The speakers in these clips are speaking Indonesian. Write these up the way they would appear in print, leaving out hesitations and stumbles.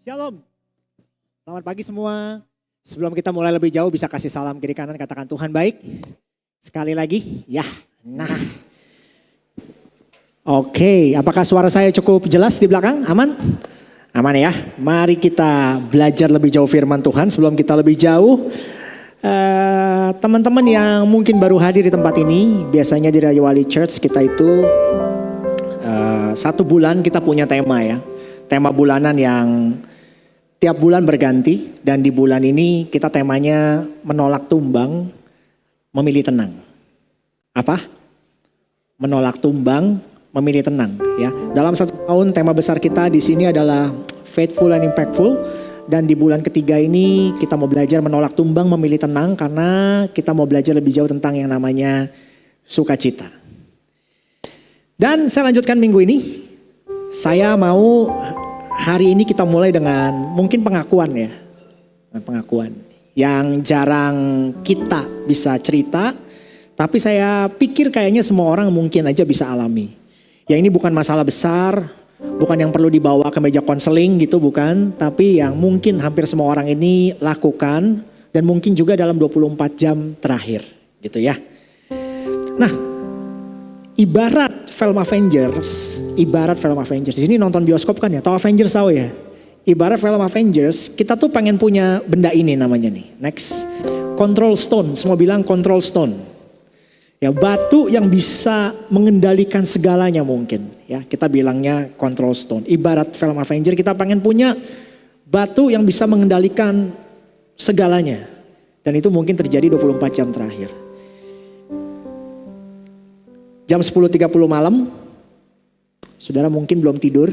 Shalom. Selamat pagi semua. Sebelum kita mulai lebih jauh bisa kasih salam kiri kanan, katakan Tuhan baik. Sekali lagi, ya. Nah. Oke, apakah suara saya cukup jelas di belakang? Aman? Aman ya. Mari kita belajar lebih jauh firman Tuhan. Sebelum kita lebih jauh, teman-teman yang mungkin baru hadir di tempat ini, biasanya di Raja Wali Church kita itu 1 bulan kita punya tema ya. Tema bulanan yang tiap bulan berganti, dan di bulan ini kita temanya menolak tumbang, memilih tenang. Apa? Menolak tumbang, memilih tenang. Ya, dalam 1 tahun tema besar kita di sini adalah faithful and impactful. Dan di bulan ketiga ini kita mau belajar menolak tumbang, memilih tenang, karena kita mau belajar lebih jauh tentang yang namanya sukacita. Dan saya lanjutkan minggu ini. Saya mau hari ini kita mulai dengan mungkin pengakuan ya. Pengakuan yang jarang kita bisa cerita, tapi saya pikir kayaknya semua orang mungkin aja bisa alami. Ya, ini bukan masalah besar, bukan yang perlu dibawa ke meja konseling gitu, bukan. Tapi yang mungkin hampir semua orang ini lakukan, dan mungkin juga dalam 24 jam terakhir gitu ya. Nah, ibarat film Avengers. Di sini nonton bioskop kan ya, tahu Avengers tahu ya. Ibarat film Avengers, kita tuh pengen punya benda ini namanya nih. Next, control stone. Semua bilang control stone. Ya, batu yang bisa mengendalikan segalanya mungkin. Ya, kita bilangnya control stone. Ibarat film Avengers, kita pengen punya batu yang bisa mengendalikan segalanya. Dan itu mungkin terjadi 24 jam terakhir. Jam 10.30 malam, saudara mungkin belum tidur,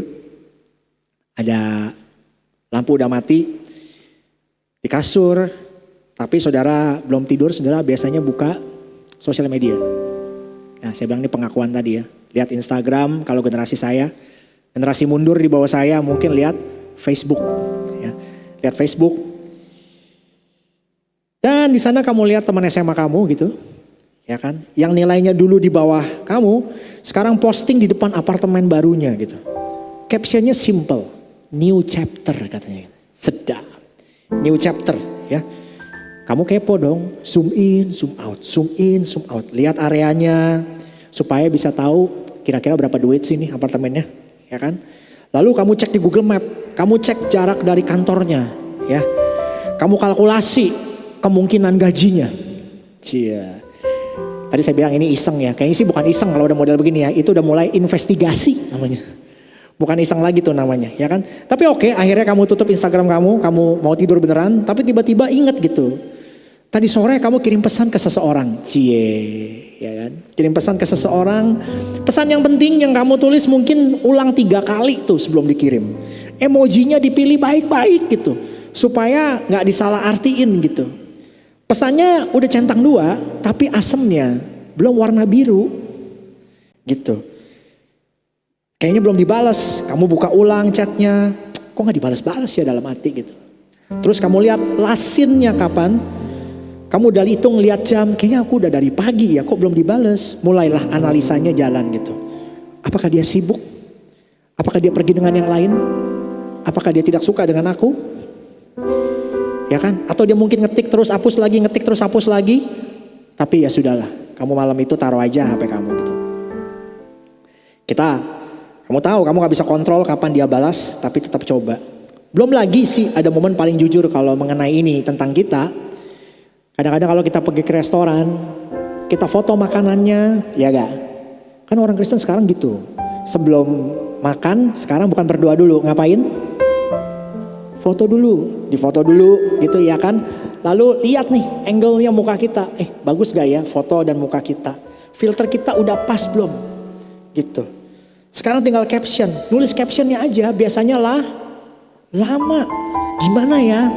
ada lampu udah mati di kasur, tapi saudara belum tidur, saudara biasanya buka sosial media. Nah, saya bilang ini pengakuan tadi ya, lihat Instagram kalau generasi saya, generasi mundur di bawah saya mungkin lihat Facebook, ya, lihat Facebook. Dan di sana kamu lihat teman SMA kamu gitu. Ya kan, yang nilainya dulu di bawah kamu, sekarang posting di depan apartemen barunya gitu. Captionnya simple, new chapter katanya. Sedap, new chapter ya. Kamu kepo dong, zoom in, zoom out, zoom in, zoom out. Lihat areanya supaya bisa tahu kira-kira berapa duit sih nih apartemennya, ya kan. Lalu kamu cek di Google Map, kamu cek jarak dari kantornya, ya. Kamu kalkulasi kemungkinan gajinya. Cia. Tadi saya bilang ini iseng ya, kayaknya sih bukan iseng kalau udah model begini ya, itu udah mulai investigasi namanya. Bukan iseng lagi tuh namanya, ya kan. Tapi oke, akhirnya kamu tutup Instagram kamu mau tidur beneran, tapi tiba-tiba inget gitu. Tadi sore kamu kirim pesan ke seseorang, ya kan. Kirim pesan ke seseorang, pesan yang penting yang kamu tulis mungkin ulang 3 kali tuh sebelum dikirim. Emojinya dipilih baik-baik gitu, supaya gak disalah artiin gitu. Pesannya udah centang 2, tapi asemnya belum warna biru, gitu. Kayaknya belum dibalas. Kamu buka ulang chatnya, kok nggak dibalas-balas ya dalam hati gitu. Terus kamu lihat lasinnya kapan? Kamu udah hitung lihat jam, kayaknya aku udah dari pagi ya, kok belum dibalas? Mulailah analisanya jalan gitu. Apakah dia sibuk? Apakah dia pergi dengan yang lain? Apakah dia tidak suka dengan aku? Ya kan? Atau dia mungkin ngetik terus hapus lagi, ngetik terus hapus lagi. Tapi ya sudahlah, kamu malam itu taruh aja HP kamu gitu. Kamu tahu kamu gak bisa kontrol kapan dia balas, tapi tetap coba. Belum lagi sih ada momen paling jujur kalau mengenai ini tentang kita. Kadang-kadang kalau kita pergi ke restoran, kita foto makanannya, ya gak? Kan orang Kristen sekarang gitu. Sebelum makan, sekarang bukan berdoa dulu, ngapain? Foto dulu, difoto dulu gitu ya kan. Lalu lihat nih angle-nya muka kita. Bagus gak ya foto dan muka kita? Filter kita udah pas belum? Gitu. Sekarang tinggal caption. Nulis captionnya aja, biasanya lama. Gimana ya?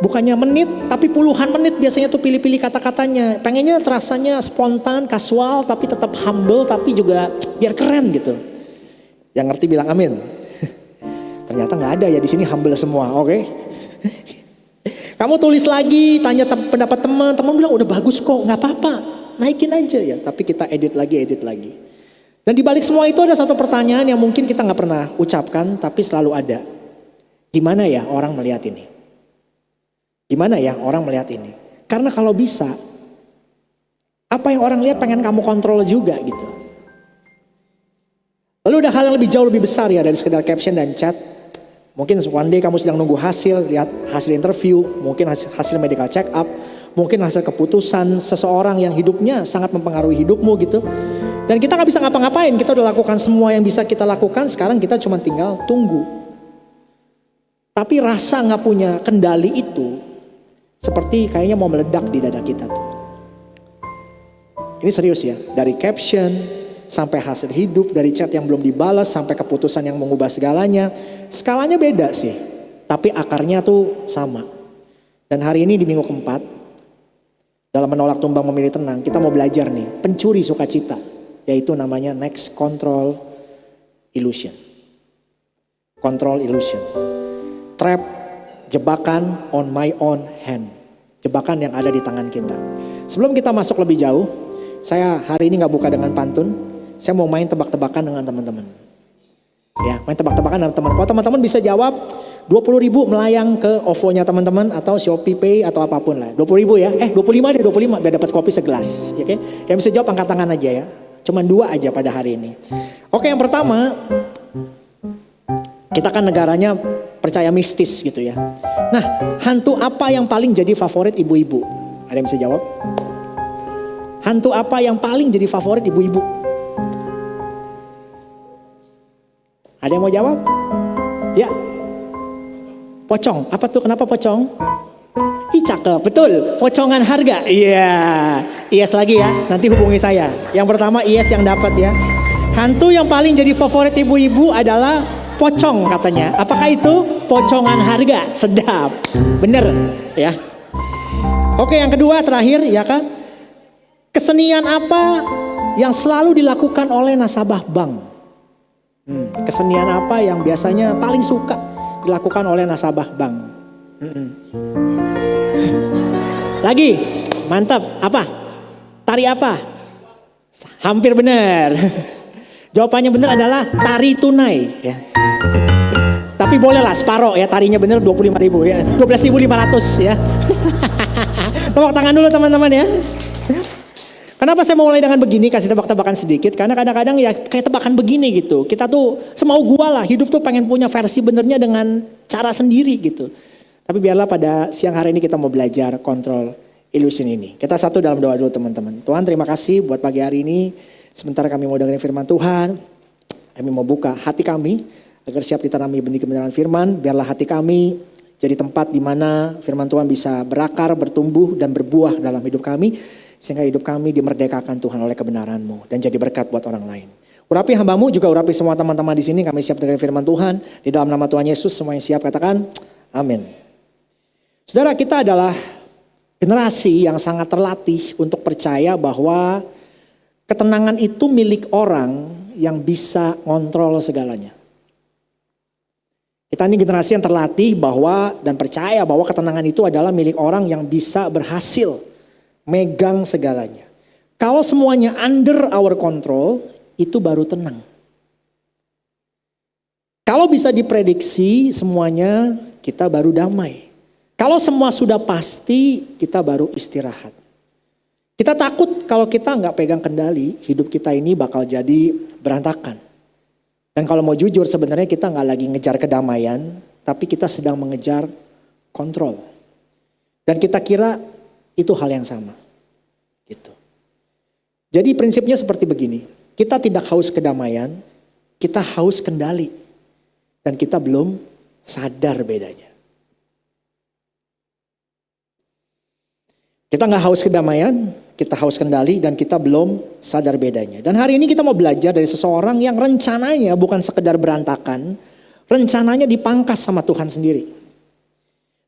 Bukannya menit, tapi puluhan menit biasanya tuh pilih-pilih kata-katanya. Pengennya terasanya spontan, kasual, tapi tetap humble, tapi juga biar keren gitu. Yang ngerti bilang amin. Ternyata nggak ada ya di sini, humble semua, oke? Kamu tulis lagi, tanya pendapat teman bilang udah bagus kok, nggak apa-apa, naikin aja ya. Tapi kita edit lagi. Dan di balik semua itu ada satu pertanyaan yang mungkin kita nggak pernah ucapkan, tapi selalu ada. Gimana ya orang melihat ini? Gimana ya orang melihat ini? Karena kalau bisa, apa yang orang lihat pengen kamu kontrol juga gitu. Lalu ada hal yang lebih jauh lebih besar ya dari sekedar caption dan chat. Mungkin one day kamu sedang nunggu hasil, lihat hasil interview, mungkin hasil medical check up, mungkin hasil keputusan seseorang yang hidupnya sangat mempengaruhi hidupmu gitu. Dan kita gak bisa ngapa-ngapain, kita udah lakukan semua yang bisa kita lakukan, sekarang kita cuma tinggal tunggu. Tapi rasa gak punya kendali itu, seperti kayaknya mau meledak di dada kita tuh. Ini serius ya, dari caption sampai hasil hidup, dari chat yang belum dibalas sampai keputusan yang mengubah segalanya. Skalanya beda sih, tapi akarnya tuh sama. Dan hari ini di minggu keempat, dalam menolak tumbang memilih tenang, kita mau belajar nih, pencuri sukacita. Yaitu namanya next control illusion. Control illusion. Trap, jebakan on my own hand. Jebakan yang ada di tangan kita. Sebelum kita masuk lebih jauh, saya hari ini gak buka dengan pantun. Saya mau main tebak-tebakan dengan teman-teman. Ya, main tebak-tebakan dengan teman-teman. Kalau teman-teman bisa jawab 20.000 melayang ke OVO-nya teman-teman atau Shopee Pay atau apapun lah. 20.000 ya. 25 deh, 25 biar dapat kopi segelas. Oke. Yang bisa jawab angkat tangan aja ya. Cuman 2 aja pada hari ini. Oke, yang pertama, kita kan negaranya percaya mistis gitu ya. Nah, hantu apa yang paling jadi favorit ibu-ibu? Ada yang bisa jawab? Hantu apa yang paling jadi favorit ibu-ibu? Ada yang mau jawab? Ya. Pocong. Apa tuh? Kenapa pocong? Ih cakep, betul. Pocongan harga. Iya. IS lagi ya. Nanti hubungi saya. Yang pertama IS yang dapat ya. Hantu yang paling jadi favorit ibu-ibu adalah pocong katanya. Apakah itu pocongan harga? Sedap. Bener ya. Oke, yang kedua terakhir ya kan. Kesenian apa yang selalu dilakukan oleh nasabah bank? Kesenian apa yang biasanya paling suka dilakukan oleh nasabah bank? Lagi, mantap. Apa? Tari apa? Hampir benar. Jawabannya benar adalah tari tunai. Ya. Tapi bolehlah separoh ya, tarinya benar 25.000 ya, 12.500 ya. Tepuk tangan dulu teman-teman ya. Kenapa saya mau mulai dengan begini, kasih tebak-tebakan sedikit? Karena kadang-kadang ya kayak tebakan begini gitu. Kita tuh semau gua lah, hidup tuh pengen punya versi benernya dengan cara sendiri gitu. Tapi biarlah pada siang hari ini kita mau belajar kontrol illusion ini. Kita satu dalam doa dulu teman-teman. Tuhan terima kasih buat pagi hari ini. Sementara kami mau dengerin firman Tuhan. Kami mau buka hati kami agar siap ditanami benih kebenaran firman. Biarlah hati kami jadi tempat di mana firman Tuhan bisa berakar, bertumbuh dan berbuah dalam hidup kami. Sehingga hidup kami dimerdekakan Tuhan oleh kebenaran-Mu dan jadi berkat buat orang lain. Urapi hamba-Mu juga urapi semua teman-teman di sini. Kami siap dengerin firman Tuhan. Di dalam nama Tuhan Yesus semua yang siap katakan amin. Saudara, kita adalah generasi yang sangat terlatih untuk percaya bahwa ketenangan itu milik orang yang bisa ngontrol segalanya. Kita ini generasi yang terlatih bahwa dan percaya bahwa ketenangan itu adalah milik orang yang bisa berhasil megang segalanya. Kalau semuanya under our control, itu baru tenang. Kalau bisa diprediksi semuanya, kita baru damai. Kalau semua sudah pasti, kita baru istirahat. Kita takut kalau kita nggak pegang kendali, hidup kita ini bakal jadi berantakan. Dan kalau mau jujur sebenarnya kita nggak lagi ngejar kedamaian, tapi kita sedang mengejar kontrol. Dan kita kira itu hal yang sama. Gitu. Jadi prinsipnya seperti begini. Kita tidak haus kedamaian, kita haus kendali. Dan kita belum sadar bedanya. Kita nggak haus kedamaian, kita haus kendali dan kita belum sadar bedanya. Dan hari ini kita mau belajar dari seseorang yang rencananya bukan sekedar berantakan, rencananya dipangkas sama Tuhan sendiri.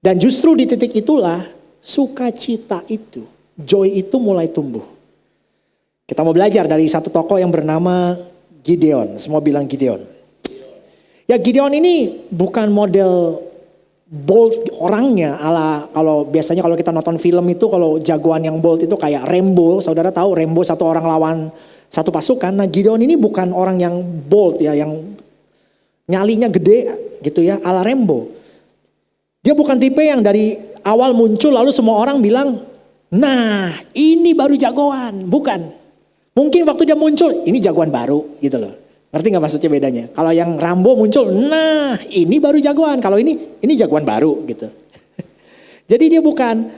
Dan justru di titik itulah sukacita itu, joy itu mulai tumbuh. Kita mau belajar dari satu tokoh yang bernama Gideon. Semua bilang Gideon. Ya Gideon ini bukan model bold orangnya ala kalau biasanya kalau kita nonton film itu kalau jagoan yang bold itu kayak Rambo. Saudara tahu Rambo satu orang lawan satu pasukan. Nah Gideon ini bukan orang yang bold ya, yang nyalinya gede gitu ya ala Rambo. Dia bukan tipe yang dari awal muncul lalu semua orang bilang, nah ini baru jagoan. Bukan. Mungkin waktu dia muncul, ini jagoan baru gitu loh. Ngerti gak maksudnya bedanya? Kalau yang Rambo muncul, nah ini baru jagoan. Kalau ini jagoan baru gitu. Jadi dia bukan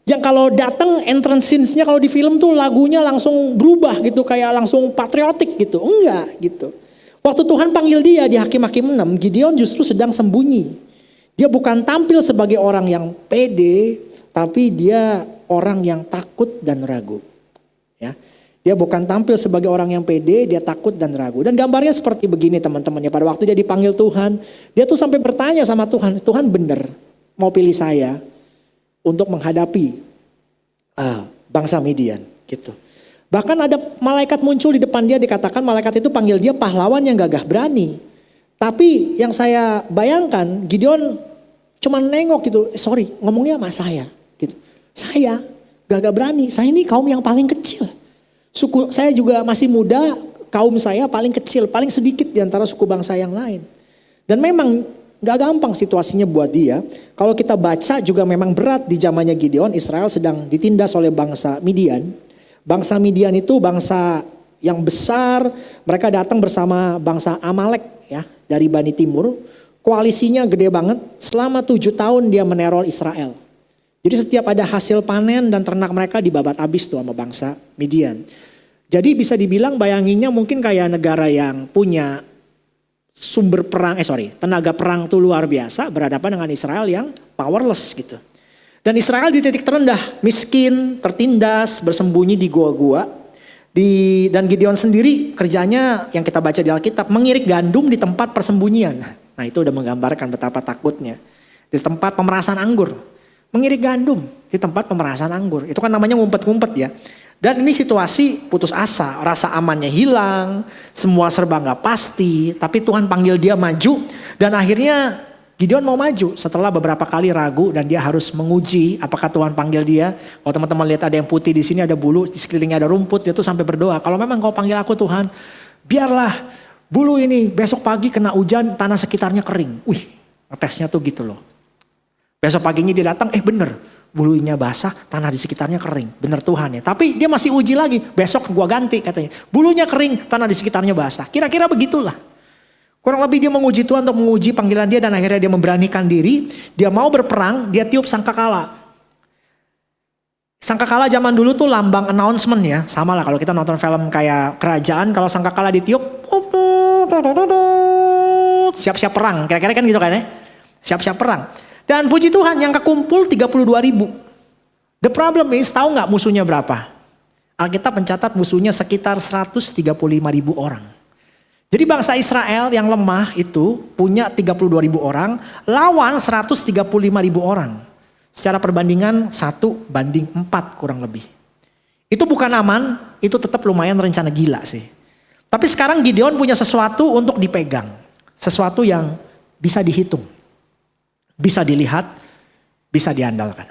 yang kalau datang entrance scenes-nya kalau di film tuh lagunya langsung berubah gitu. Kayak langsung patriotik gitu. Enggak gitu. Waktu Tuhan panggil dia di Hakim-Hakim 6, Gideon justru sedang sembunyi. Dia bukan tampil sebagai orang yang pede, tapi dia orang yang takut dan ragu. Ya. Dia bukan tampil sebagai orang yang pede, dia takut dan ragu. Dan gambarnya seperti begini teman-teman ya. Pada waktu dia dipanggil Tuhan, dia tuh sampai bertanya sama Tuhan, Tuhan bener mau pilih saya untuk menghadapi bangsa Midian gitu. Bahkan ada malaikat muncul di depan dia, dikatakan malaikat itu panggil dia pahlawan yang gagah berani. Tapi yang saya bayangkan Gideon cuma nengok gitu, sorry ngomongnya sama saya gitu. Saya gagah berani, saya ini kaum yang paling kecil. Suku saya juga masih muda, kaum saya paling kecil, paling sedikit di antara suku bangsa yang lain. Dan memang gak gampang situasinya buat dia. Kalau kita baca juga memang berat di zamannya Gideon, Israel sedang ditindas oleh bangsa Midian. Bangsa Midian itu bangsa yang besar, mereka datang bersama bangsa Amalek ya dari Bani Timur. Koalisinya gede banget, selama 7 tahun dia meneror Israel. Jadi setiap ada hasil panen dan ternak mereka dibabat habis tuh sama bangsa Midian. Jadi bisa dibilang bayanginnya mungkin kayak negara yang punya sumber perang, tenaga perang tuh luar biasa berhadapan dengan Israel yang powerless gitu. Dan Israel di titik terendah, miskin, tertindas, bersembunyi di gua-gua. Dan Gideon sendiri kerjanya yang kita baca di Alkitab mengirik gandum di tempat persembunyian. Nah itu udah menggambarkan betapa takutnya. Di tempat pemerasan anggur. Mengirik gandum di tempat pemerasan anggur. Itu kan namanya ngumpet-ngumpet ya. Dan ini situasi putus asa, rasa amannya hilang, semua serba gak pasti. Tapi Tuhan panggil dia maju dan akhirnya Gideon mau maju setelah beberapa kali ragu dan dia harus menguji apakah Tuhan panggil dia. Kalau teman-teman lihat ada yang putih di sini ada bulu, di sekelilingnya ada rumput, dia tuh sampai berdoa. Kalau memang kau panggil aku Tuhan, biarlah bulu ini besok pagi kena hujan, tanah sekitarnya kering. Wih, tesnya tuh gitu loh. Besok paginya dia datang, bener. Bulunya basah, tanah di sekitarnya kering. Bener Tuhan ya. Tapi dia masih uji lagi. Besok gua ganti katanya. Bulunya kering, tanah di sekitarnya basah. Kira-kira begitulah. Kurang lebih dia menguji Tuhan untuk menguji panggilan dia. Dan akhirnya dia memberanikan diri. Dia mau berperang, dia tiup sangkakala. Sangkakala zaman dulu tuh lambang announcement ya. Sama lah kalau kita nonton film kayak kerajaan. Kalau sangkakala ditiup, siap-siap perang. Kira-kira kan gitu kan ya. Siap-siap perang. Dan puji Tuhan yang kekumpul 32.000. The problem is, tahu nggak musuhnya berapa? Alkitab mencatat musuhnya sekitar 135.000 orang. Jadi bangsa Israel yang lemah itu punya 32.000 orang, lawan 135.000 orang. Secara perbandingan 1:4 kurang lebih. Itu bukan aman, itu tetap lumayan rencana gila sih. Tapi sekarang Gideon punya sesuatu untuk dipegang. Sesuatu yang bisa dihitung. Bisa dilihat, bisa diandalkan.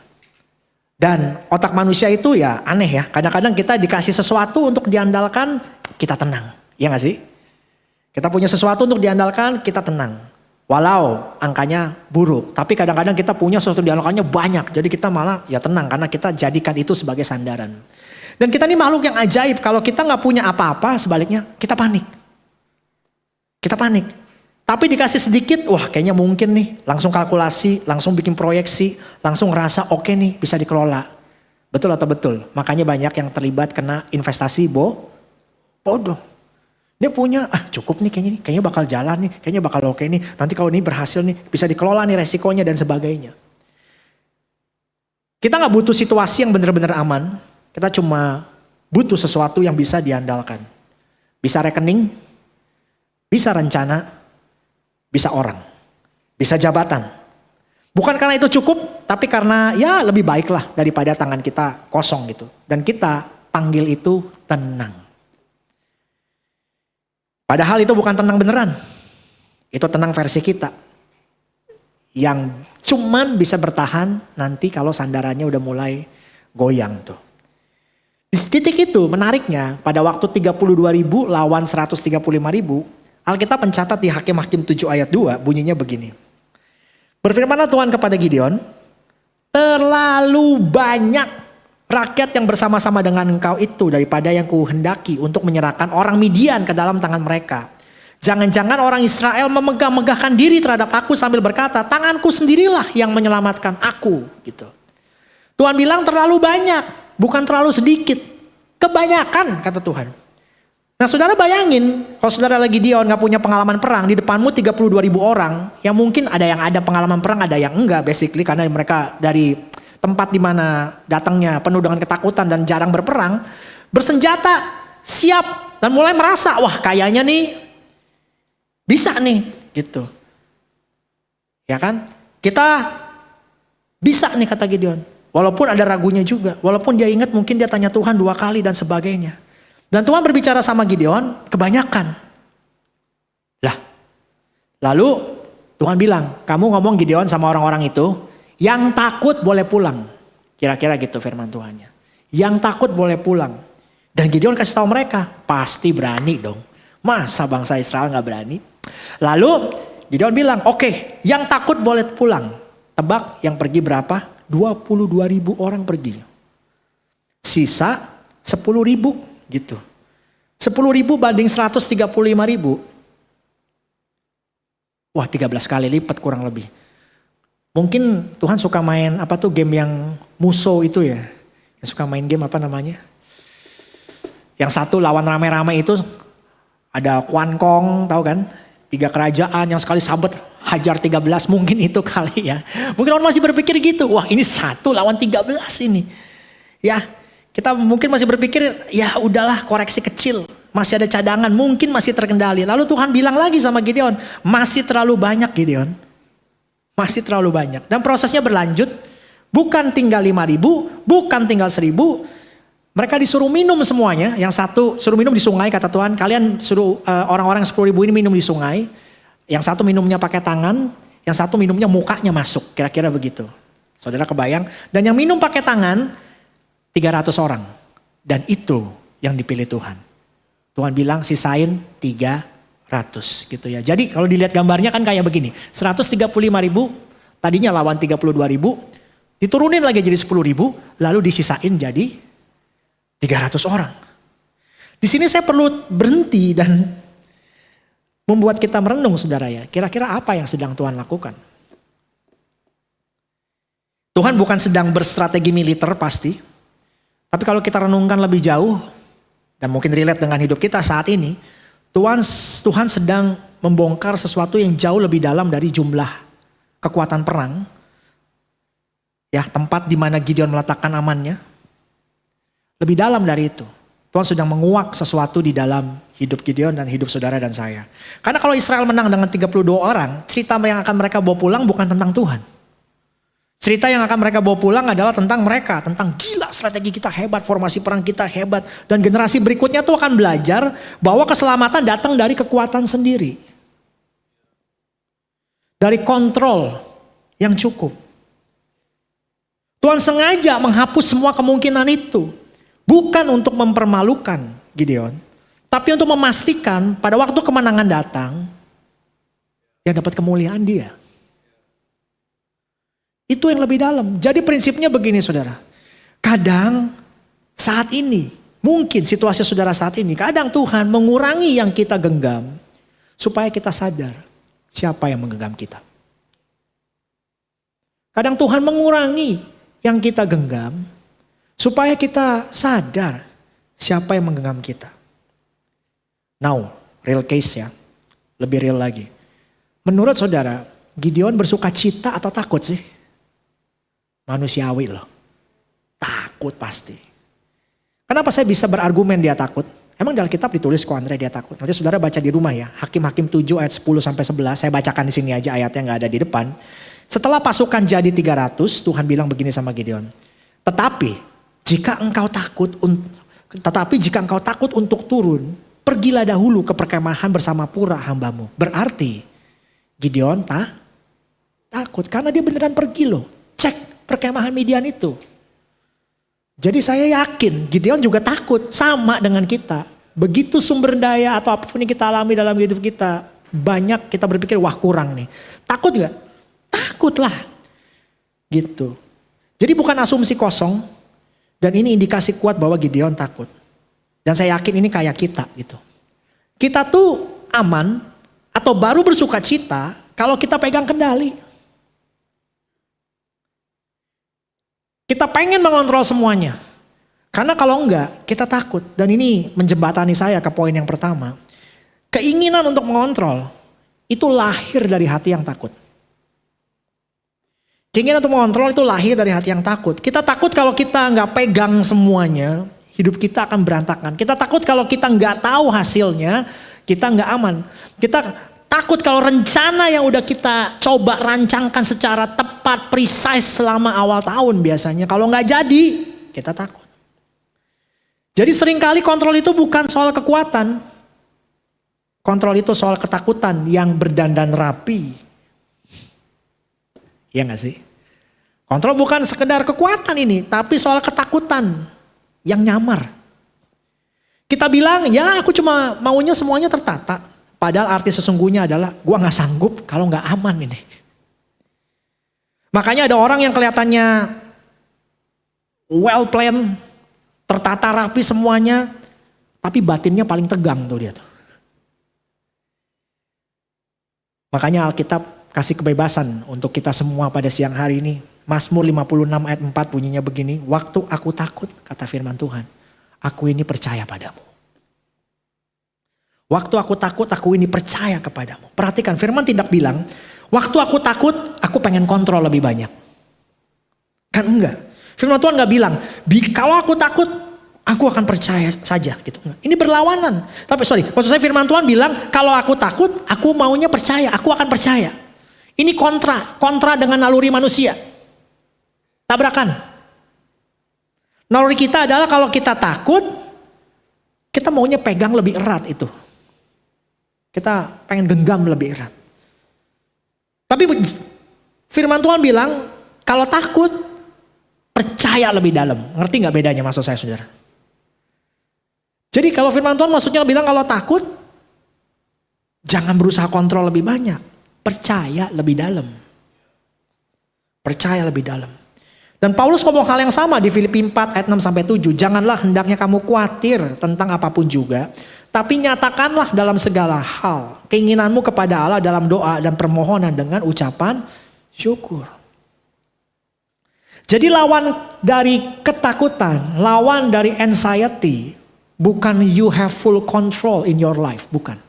Dan otak manusia itu ya aneh ya. Kadang-kadang kita dikasih sesuatu untuk diandalkan, kita tenang. Iya gak sih? Kita punya sesuatu untuk diandalkan, kita tenang. Walau angkanya buruk. Tapi kadang-kadang kita punya sesuatu diandalkannya banyak. Jadi kita malah ya tenang karena kita jadikan itu sebagai sandaran. Dan kita ini makhluk yang ajaib. Kalau kita gak punya apa-apa, sebaliknya kita panik. Kita panik. Tapi dikasih sedikit, wah kayaknya mungkin nih. Langsung kalkulasi, langsung bikin proyeksi, langsung ngerasa oke nih bisa dikelola. Betul atau betul? Makanya banyak yang terlibat kena investasi bodoh. Dia punya, cukup nih kayaknya bakal jalan nih, kayaknya bakal oke nih. Nanti kalau ini berhasil nih, bisa dikelola nih resikonya dan sebagainya. Kita gak butuh situasi yang benar-benar aman. Kita cuma butuh sesuatu yang bisa diandalkan. Bisa rekening, bisa rencana, bisa orang, bisa jabatan. Bukan karena itu cukup, tapi karena ya lebih baik lah daripada tangan kita kosong gitu. Dan kita panggil itu tenang. Padahal itu bukan tenang beneran. Itu tenang versi kita. Yang cuman bisa bertahan nanti kalau sandarannya udah mulai goyang tuh. Di titik itu menariknya pada waktu 32.000 lawan 135.000. Alkitab mencatat di Hakim-Hakim 7 ayat 2 bunyinya begini. Berfirmanlah Tuhan kepada Gideon, terlalu banyak rakyat yang bersama-sama dengan engkau itu daripada yang kuhendaki untuk menyerahkan orang Midian ke dalam tangan mereka. Jangan-jangan orang Israel memegah-megahkan diri terhadap aku sambil berkata, tanganku sendirilah yang menyelamatkan aku. Gitu. Tuhan bilang terlalu banyak, bukan terlalu sedikit. Kebanyakan, kata Tuhan. Nah saudara bayangin, kalau saudara lagi Gideon gak punya pengalaman perang, di depanmu 32.000 orang, yang mungkin ada yang ada pengalaman perang, ada yang enggak basically, karena mereka dari tempat dimana datangnya penuh dengan ketakutan dan jarang berperang, bersenjata, siap, dan mulai merasa, wah kayaknya nih, bisa nih, gitu. Ya kan? Kita bisa nih kata Gideon, walaupun ada ragunya juga, walaupun dia ingat mungkin dia tanya Tuhan 2 kali dan sebagainya. Dan Tuhan berbicara sama Gideon, kebanyakan. Lah, lalu Tuhan bilang, kamu ngomong Gideon sama orang-orang itu, yang takut boleh pulang. Kira-kira gitu firman Tuhannya. Yang takut boleh pulang. Dan Gideon kasih tahu mereka, pasti berani dong. Masa bangsa Israel gak berani? Lalu Gideon bilang, oke, yang takut boleh pulang. Tebak yang pergi berapa? 22.000 orang pergi. Sisa 10.000. Gitu. 10.000 banding 135.000. Wah 13 kali lipat kurang lebih. Mungkin Tuhan suka main apa tuh game yang musuh itu ya. Yang suka main game apa namanya. Yang satu lawan rame-rame itu ada Quan Kong tahu kan. 3 kerajaan yang sekali sabet hajar 13 mungkin itu kali ya. Mungkin orang masih berpikir gitu. Wah ini 1 lawan 13 ini. Ya. Kita mungkin masih berpikir, ya udahlah koreksi kecil. Masih ada cadangan, mungkin masih terkendali. Lalu Tuhan bilang lagi sama Gideon, masih terlalu banyak Gideon. Masih terlalu banyak. Dan prosesnya berlanjut, bukan tinggal 5.000, bukan tinggal 1.000. Mereka disuruh minum semuanya. Yang satu suruh minum di sungai kata Tuhan. Kalian suruh orang-orang 10.000 ini minum di sungai. Yang satu minumnya pakai tangan, yang satu minumnya mukanya masuk. Kira-kira begitu. Saudara kebayang. Dan yang minum pakai tangan, 300 orang. Dan itu yang dipilih Tuhan. Tuhan bilang sisain 300 gitu ya. Jadi kalau dilihat gambarnya kan kayak begini. 135.000 tadinya lawan 32.000. Diturunin lagi jadi 10.000. Lalu disisain jadi 300 orang. Di sini saya perlu berhenti dan membuat kita merenung saudara ya. Kira-kira apa yang sedang Tuhan lakukan? Tuhan bukan sedang berstrategi militer pasti. Tapi kalau kita renungkan lebih jauh, dan mungkin relate dengan hidup kita saat ini, Tuhan sedang membongkar sesuatu yang jauh lebih dalam dari jumlah kekuatan perang. Ya, tempat di mana Gideon meletakkan amannya. Lebih dalam dari itu. Tuhan sedang menguak sesuatu di dalam hidup Gideon dan hidup saudara dan saya. Karena kalau Israel menang dengan 32 orang, cerita yang akan mereka bawa pulang bukan tentang Tuhan. Cerita yang akan mereka bawa pulang adalah tentang mereka. Tentang gila strategi kita hebat, formasi perang kita hebat. Dan generasi berikutnya tuh akan belajar bahwa keselamatan datang dari kekuatan sendiri. Dari kontrol yang cukup. Tuhan sengaja menghapus semua kemungkinan itu. Bukan untuk mempermalukan Gideon. Tapi untuk memastikan pada waktu kemenangan datang. Yang dapat kemuliaan dia. Itu yang lebih dalam. Jadi prinsipnya begini saudara. Kadang saat ini, mungkin situasi saudara saat ini, kadang Tuhan mengurangi yang kita genggam. Supaya kita sadar siapa yang menggenggam kita. Kadang Tuhan mengurangi yang kita genggam. Supaya kita sadar siapa yang menggenggam kita. Now, real case ya. Lebih real lagi. Menurut saudara, Gideon bersuka cita atau takut sih? Manusiawi loh. Takut pasti. Kenapa saya bisa berargumen dia takut? Emang dalam kitab ditulis kok Andre dia takut. Nanti saudara baca di rumah ya. Hakim-Hakim 7 ayat 10 sampai 11. Saya bacakan di sini aja ayatnya gak ada di depan. Setelah pasukan jadi 300, Tuhan bilang begini sama Gideon. Tetapi jika engkau takut untuk turun, pergilah dahulu ke perkemahan bersama Pura hambamu. Berarti Gideon takut karena dia beneran pergi loh. Cek perkemahan Midian itu. Jadi saya yakin Gideon juga takut sama dengan kita. Begitu sumber daya atau apapun yang kita alami dalam hidup kita. Banyak kita berpikir wah kurang nih. Takut gak? Takut. takutlah. Gitu. Jadi bukan asumsi kosong. Dan ini indikasi kuat bahwa Gideon takut. Dan saya yakin ini kayak kita gitu. Kita tuh aman atau baru bersuka cita kalau kita pegang kendali. Kita pengen mengontrol semuanya. Karena kalau enggak, kita takut. Dan ini menjembatani saya ke poin yang pertama. Keinginan untuk mengontrol itu lahir dari hati yang takut. Keinginan untuk mengontrol itu lahir dari hati yang takut. Kita takut kalau kita nggak pegang semuanya, hidup kita akan berantakan. Kita takut kalau kita nggak tahu hasilnya, kita nggak aman. Kita takut kalau rencana yang udah kita coba rancangkan secara tepat, precise selama awal tahun biasanya. Kalau nggak jadi, kita takut. Jadi seringkali kontrol itu bukan soal kekuatan. Kontrol itu soal ketakutan yang berdandan rapi. Iya gak sih? Kontrol bukan sekedar kekuatan ini, tapi soal ketakutan yang nyamar. Kita bilang, ya aku cuma maunya semuanya tertata. Padahal arti sesungguhnya adalah, gua gak sanggup kalau gak aman ini. Makanya ada orang yang kelihatannya well planned, tertata rapi semuanya, tapi batinnya paling tegang tuh dia tuh. Makanya Alkitab kasih kebebasan untuk kita semua pada siang hari ini. Mazmur 56 ayat 4 bunyinya begini. Waktu aku takut, kata firman Tuhan, aku ini percaya padamu. Waktu aku takut, aku ini percaya kepadamu. Perhatikan, firman tidak bilang, waktu aku takut, aku pengen kontrol lebih banyak. Kan enggak. Firman Tuhan gak bilang, kalau aku takut, aku akan percaya saja. Gitu. Ini berlawanan. Tapi maksud saya firman Tuhan bilang, kalau aku takut, aku maunya percaya, aku akan percaya. Ini kontra dengan naluri manusia. Tabrakan. Naluri kita adalah kalau kita takut, kita maunya pegang lebih erat itu. Kita pengen genggam lebih erat. Tapi firman Tuhan bilang, kalau takut, percaya lebih dalam. Ngerti gak bedanya maksud saya saudara? Jadi kalau firman Tuhan maksudnya bilang kalau takut, jangan berusaha kontrol lebih banyak. Percaya lebih dalam. Percaya lebih dalam. Dan Paulus ngomong hal yang sama di Filipi 4 ayat 6-7. Janganlah hendaknya kamu khawatir tentang apapun juga. Tapi nyatakanlah dalam segala hal keinginanmu kepada Allah dalam doa dan permohonan dengan ucapan syukur. Jadi lawan dari ketakutan, lawan dari anxiety, bukan you have full control in your life, bukan.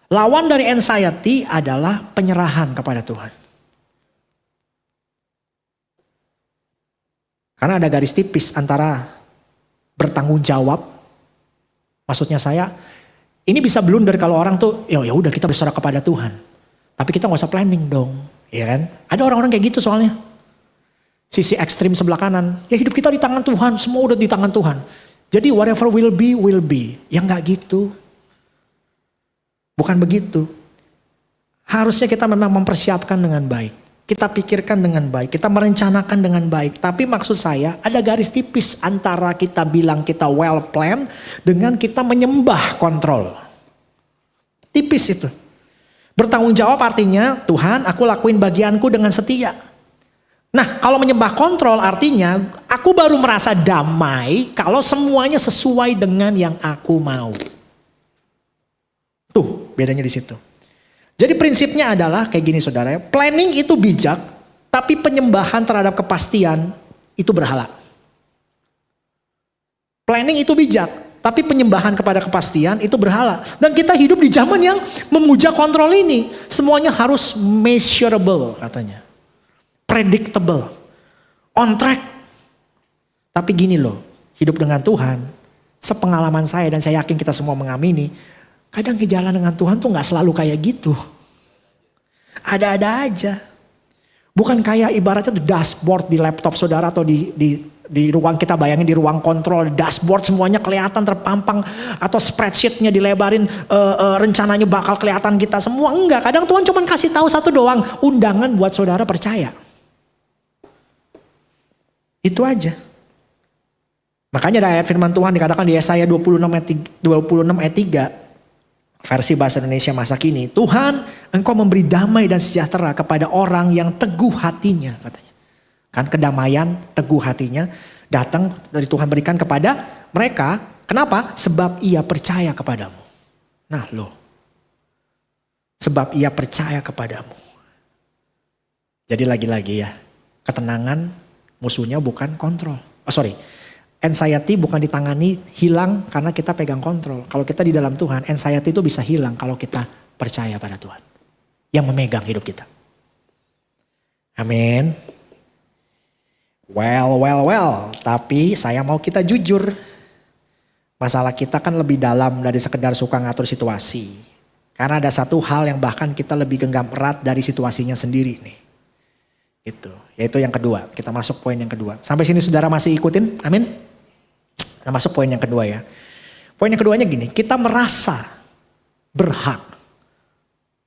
Lawan dari anxiety adalah penyerahan kepada Tuhan. Karena ada garis tipis antara bertanggung jawab, maksudnya saya, ini bisa blunder kalau orang tuh, ya udah kita berserah kepada Tuhan. Tapi kita gak usah planning dong, ya kan? Ada orang-orang kayak gitu soalnya. Sisi ekstrim sebelah kanan, ya hidup kita di tangan Tuhan, semua udah di tangan Tuhan. Jadi whatever will be, will be. Ya gak gitu. Bukan begitu. Harusnya kita memang mempersiapkan dengan baik. Kita pikirkan dengan baik, kita merencanakan dengan baik. Tapi maksud saya ada garis tipis antara kita bilang kita well planned dengan kita menyembah kontrol. Tipis itu. Bertanggung jawab artinya Tuhan aku lakuin bagianku dengan setia. Nah kalau menyembah kontrol artinya aku baru merasa damai kalau semuanya sesuai dengan yang aku mau. Tuh bedanya di situ. Jadi prinsipnya adalah kayak gini saudara ya. Planning itu bijak, tapi penyembahan terhadap kepastian itu berhala. Planning itu bijak, tapi penyembahan kepada kepastian itu berhala. Dan kita hidup di zaman yang memuja kontrol ini. Semuanya harus measurable katanya. Predictable. On track. Tapi gini loh, hidup dengan Tuhan, sepengalaman saya dan saya yakin kita semua mengamini, kadang jalan dengan Tuhan tuh gak selalu kayak gitu. Ada-ada aja. Bukan kayak ibaratnya tuh dashboard di laptop saudara atau di ruang kita bayangin di ruang kontrol. Dashboard semuanya kelihatan terpampang. Atau spreadsheetnya dilebarin rencananya bakal kelihatan kita semua. Enggak, kadang Tuhan cuma kasih tahu satu doang. Undangan buat saudara percaya. Itu aja. Makanya ada ayat firman Tuhan dikatakan di Yesaya 26 ayat 3. Versi bahasa Indonesia masa kini, Tuhan engkau memberi damai dan sejahtera kepada orang yang teguh hatinya katanya. Kan kedamaian, teguh hatinya datang dari Tuhan berikan kepada mereka. Kenapa? Sebab ia percaya kepadamu. Nah loh. Sebab ia percaya kepadamu. Jadi lagi-lagi ya, ketenangan musuhnya bukan kontrol. Anxiety bukan ditangani hilang karena kita pegang kontrol. Kalau kita di dalam Tuhan, anxiety itu bisa hilang kalau kita percaya pada Tuhan. Yang memegang hidup kita. Amin. Well. Tapi saya mau kita jujur. Masalah kita kan lebih dalam dari sekedar suka ngatur situasi. Karena ada satu hal yang bahkan kita lebih genggam erat dari situasinya sendiri nih. Itu, yaitu yang kedua. Kita masuk poin yang kedua. Sampai sini saudara masih ikutin? Amin. Kita masuk poin yang kedua ya. Poin yang keduanya gini, kita merasa berhak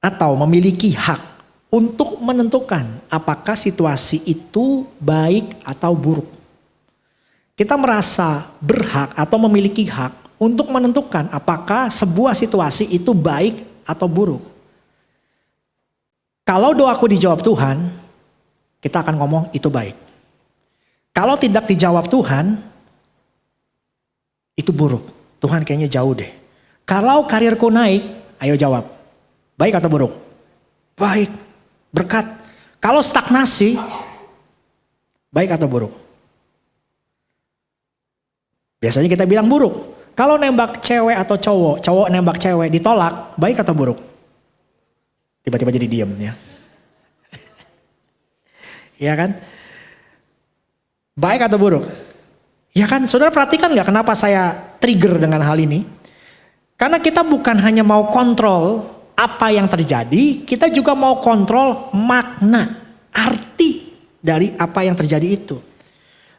atau memiliki hak untuk menentukan apakah situasi itu baik atau buruk. Kita merasa berhak atau memiliki hak untuk menentukan apakah sebuah situasi itu baik atau buruk. Kalau doaku dijawab Tuhan, kita akan ngomong itu baik. Kalau tidak dijawab Tuhan, itu buruk. Tuhan kayaknya jauh deh. Kalau karirku naik, ayo jawab. Baik atau buruk? Baik. Berkat. Kalau stagnasi, baik atau buruk? Biasanya kita bilang buruk. Kalau nembak cewek atau cowok nembak cewek ditolak, baik atau buruk? Tiba-tiba jadi diem ya. Iya kan? Baik atau buruk? Ya kan, saudara perhatikan gak kenapa saya trigger dengan hal ini? Karena kita bukan hanya mau kontrol apa yang terjadi, kita juga mau kontrol makna, arti dari apa yang terjadi itu.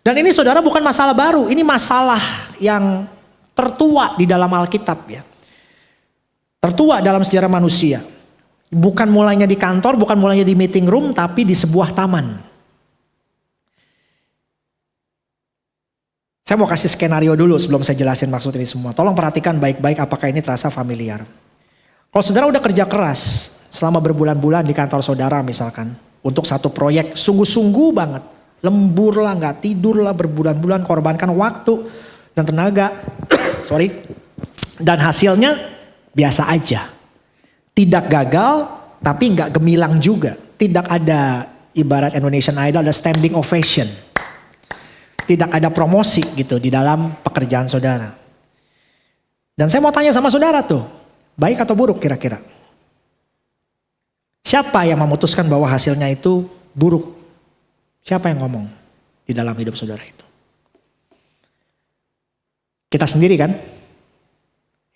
Dan ini saudara bukan masalah baru, ini masalah yang tertua di dalam Alkitab ya. Tertua dalam sejarah manusia. Bukan mulainya di kantor, bukan mulainya di meeting room, tapi di sebuah taman. Saya mau kasih skenario dulu sebelum saya jelasin maksud ini semua. Tolong perhatikan baik-baik apakah ini terasa familiar. Kalau saudara udah kerja keras selama berbulan-bulan di kantor saudara misalkan. Untuk satu proyek sungguh-sungguh banget. Lembur lah, gak tidur lah, berbulan-bulan korbankan waktu dan tenaga. Dan hasilnya biasa aja. Tidak gagal tapi gak gemilang juga. Tidak ada ibarat Indonesian Idol ada standing ovation. Tidak ada promosi gitu di dalam pekerjaan saudara. Dan saya mau tanya sama saudara tuh, baik atau buruk kira-kira? Siapa yang memutuskan bahwa hasilnya itu buruk? Siapa yang ngomong di dalam hidup saudara itu? Kita sendiri kan?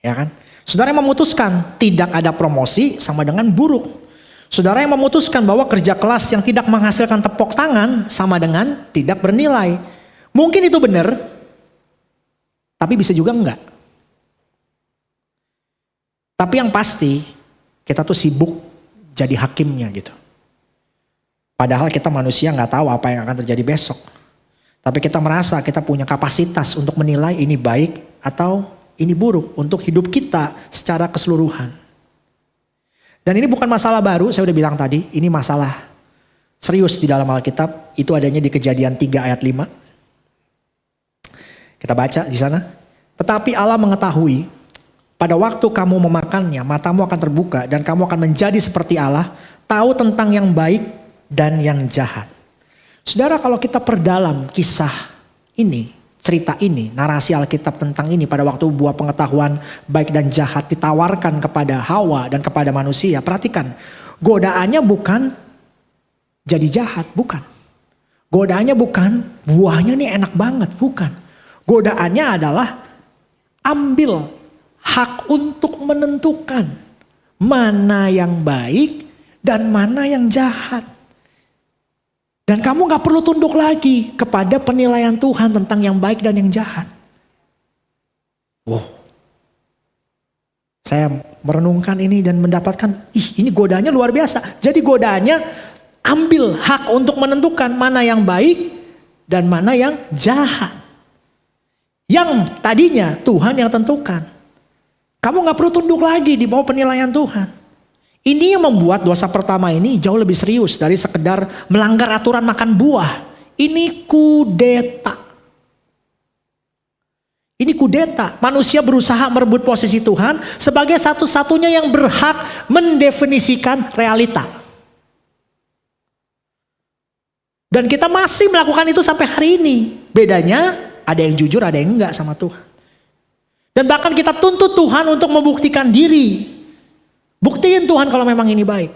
Ya kan? Saudara yang memutuskan tidak ada promosi sama dengan buruk. Saudara yang memutuskan bahwa kerja kelas yang tidak menghasilkan tepuk tangan sama dengan tidak bernilai. Mungkin itu benar, tapi bisa juga enggak. Tapi yang pasti, kita tuh sibuk jadi hakimnya gitu. Padahal kita manusia nggak tahu apa yang akan terjadi besok. Tapi kita merasa kita punya kapasitas untuk menilai ini baik atau ini buruk untuk hidup kita secara keseluruhan. Dan ini bukan masalah baru, saya udah bilang tadi, ini masalah serius di dalam Alkitab. Itu adanya di Kejadian 3 ayat 5. Kita baca di sana. Tetapi Allah mengetahui pada waktu kamu memakannya matamu akan terbuka dan kamu akan menjadi seperti Allah, tahu tentang yang baik dan yang jahat. Saudara, kalau kita perdalam kisah ini, cerita ini, narasi Alkitab tentang ini pada waktu buah pengetahuan baik dan jahat ditawarkan kepada Hawa dan kepada manusia, perhatikan, godaannya bukan jadi jahat, bukan. Godaannya bukan buahnya nih enak banget, bukan. Godaannya adalah ambil hak untuk menentukan mana yang baik dan mana yang jahat. Dan kamu gak perlu tunduk lagi kepada penilaian Tuhan tentang yang baik dan yang jahat. Wow. Saya merenungkan ini dan mendapatkan, ini godaannya luar biasa. Jadi godaannya ambil hak untuk menentukan mana yang baik dan mana yang jahat. Yang tadinya Tuhan yang tentukan. Kamu gak perlu tunduk lagi di bawah penilaian Tuhan. Ini yang membuat dosa pertama ini jauh lebih serius dari sekedar melanggar aturan makan buah. Ini kudeta. Ini kudeta. Manusia berusaha merebut posisi Tuhan sebagai satu-satunya yang berhak mendefinisikan realita. Dan kita masih melakukan itu sampai hari ini. Bedanya ada yang jujur, ada yang enggak sama Tuhan. Dan bahkan kita tuntut Tuhan untuk membuktikan diri. Buktiin Tuhan kalau memang ini baik.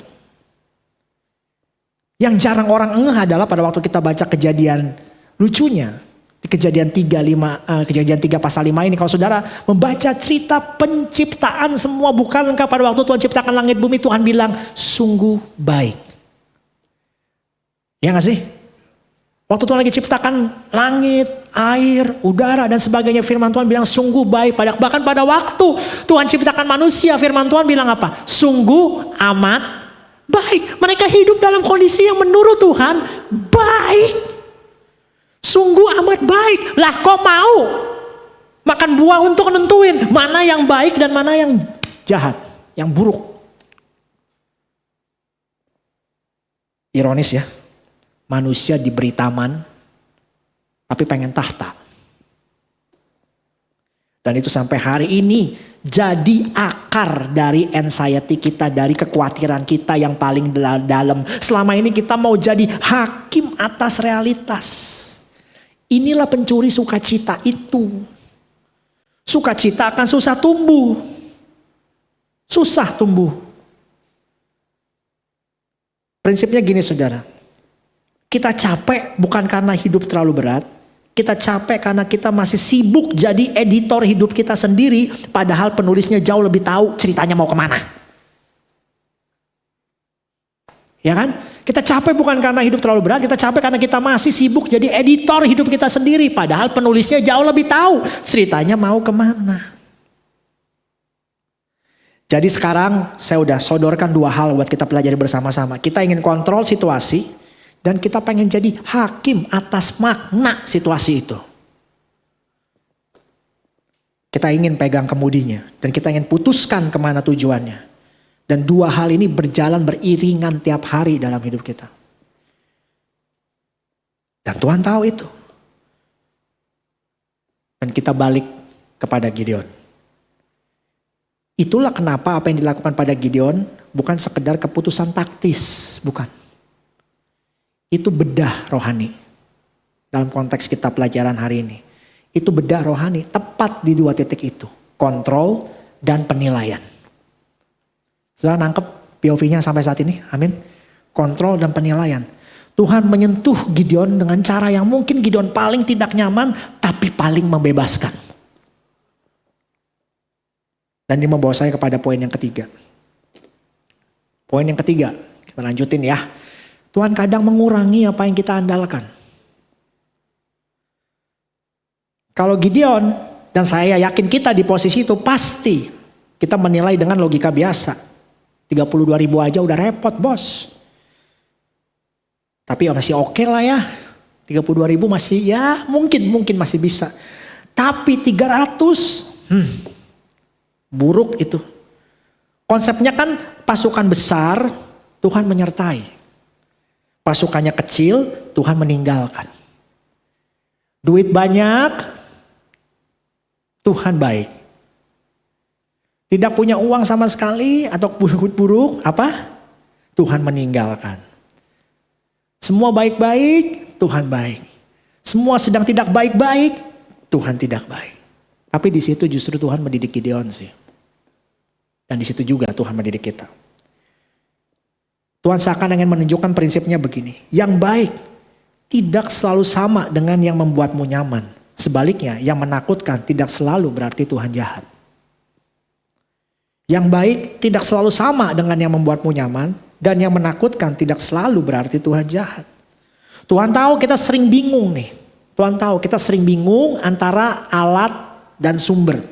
Yang jarang orang ngeh adalah pada waktu kita baca kejadian lucunya. Di kejadian 3 pasal 5 ini. Kalau saudara membaca cerita penciptaan semua bukankah pada waktu Tuhan ciptakan langit bumi Tuhan bilang sungguh baik. Ya gak sih? Waktu Tuhan lagi ciptakan langit, air, udara dan sebagainya firman Tuhan bilang sungguh baik. Bahkan pada waktu Tuhan ciptakan manusia firman Tuhan bilang apa? Sungguh amat baik. Mereka hidup dalam kondisi yang menurut Tuhan baik. Sungguh amat baik. Lah kok mau makan buah untuk nentuin mana yang baik dan mana yang jahat, yang buruk. Ironis ya. Manusia diberi taman, tapi pengen tahta. Dan itu sampai hari ini jadi akar dari anxiety kita, dari kekhawatiran kita yang paling dalam. Selama ini kita mau jadi hakim atas realitas. Inilah pencuri sukacita itu. Sukacita akan susah tumbuh. Susah tumbuh. Prinsipnya gini saudara. Kita capek bukan karena hidup terlalu berat. Kita capek karena kita masih sibuk jadi editor hidup kita sendiri. Padahal penulisnya jauh lebih tahu ceritanya mau kemana. Ya kan? Kita capek bukan karena hidup terlalu berat. Kita capek karena kita masih sibuk jadi editor hidup kita sendiri. Padahal penulisnya jauh lebih tahu ceritanya mau kemana. Jadi sekarang saya udah sodorkan 2 hal buat kita pelajari bersama-sama. Kita ingin kontrol situasi. Dan kita pengen jadi hakim atas makna situasi itu. Kita ingin pegang kemudinya. Dan kita ingin putuskan kemana tujuannya. Dan 2 hal ini berjalan beriringan tiap hari dalam hidup kita. Dan Tuhan tahu itu. Dan kita balik kepada Gideon. Itulah kenapa apa yang dilakukan pada Gideon bukan sekedar keputusan taktis. Bukan. Itu bedah rohani. Dalam konteks kita pelajaran hari ini. Itu bedah rohani. Tepat di 2 titik itu. Kontrol dan penilaian. Saudara nangkep POV-nya sampai saat ini? Amin. Kontrol dan penilaian. Tuhan menyentuh Gideon dengan cara yang mungkin Gideon paling tidak nyaman. Tapi paling membebaskan. Dan ini membawa saya kepada poin yang ketiga. Poin yang ketiga. Kita lanjutin ya. Tuhan kadang mengurangi apa yang kita andalkan. Kalau Gideon dan saya yakin kita di posisi itu pasti kita menilai dengan logika biasa. 32.000 aja udah repot bos. Tapi masih oke lah ya. 32.000 masih ya mungkin masih bisa. Tapi 300 buruk itu. Konsepnya kan pasukan besar Tuhan menyertai. Pasukannya kecil, Tuhan meninggalkan. Duit banyak, Tuhan baik. Tidak punya uang sama sekali atau buruk-buruk, apa? Tuhan meninggalkan. Semua baik-baik, Tuhan baik. Semua sedang tidak baik-baik, Tuhan tidak baik. Tapi di situ justru Tuhan mendidik Gideon sih. Dan di situ juga Tuhan mendidik kita. Tuhan seakan ingin menunjukkan prinsipnya begini. Yang baik tidak selalu sama dengan yang membuatmu nyaman. Sebaliknya yang menakutkan tidak selalu berarti Tuhan jahat. Yang baik tidak selalu sama dengan yang membuatmu nyaman. Dan yang menakutkan tidak selalu berarti Tuhan jahat. Tuhan tahu kita sering bingung nih. Tuhan tahu kita sering bingung antara alat dan sumber.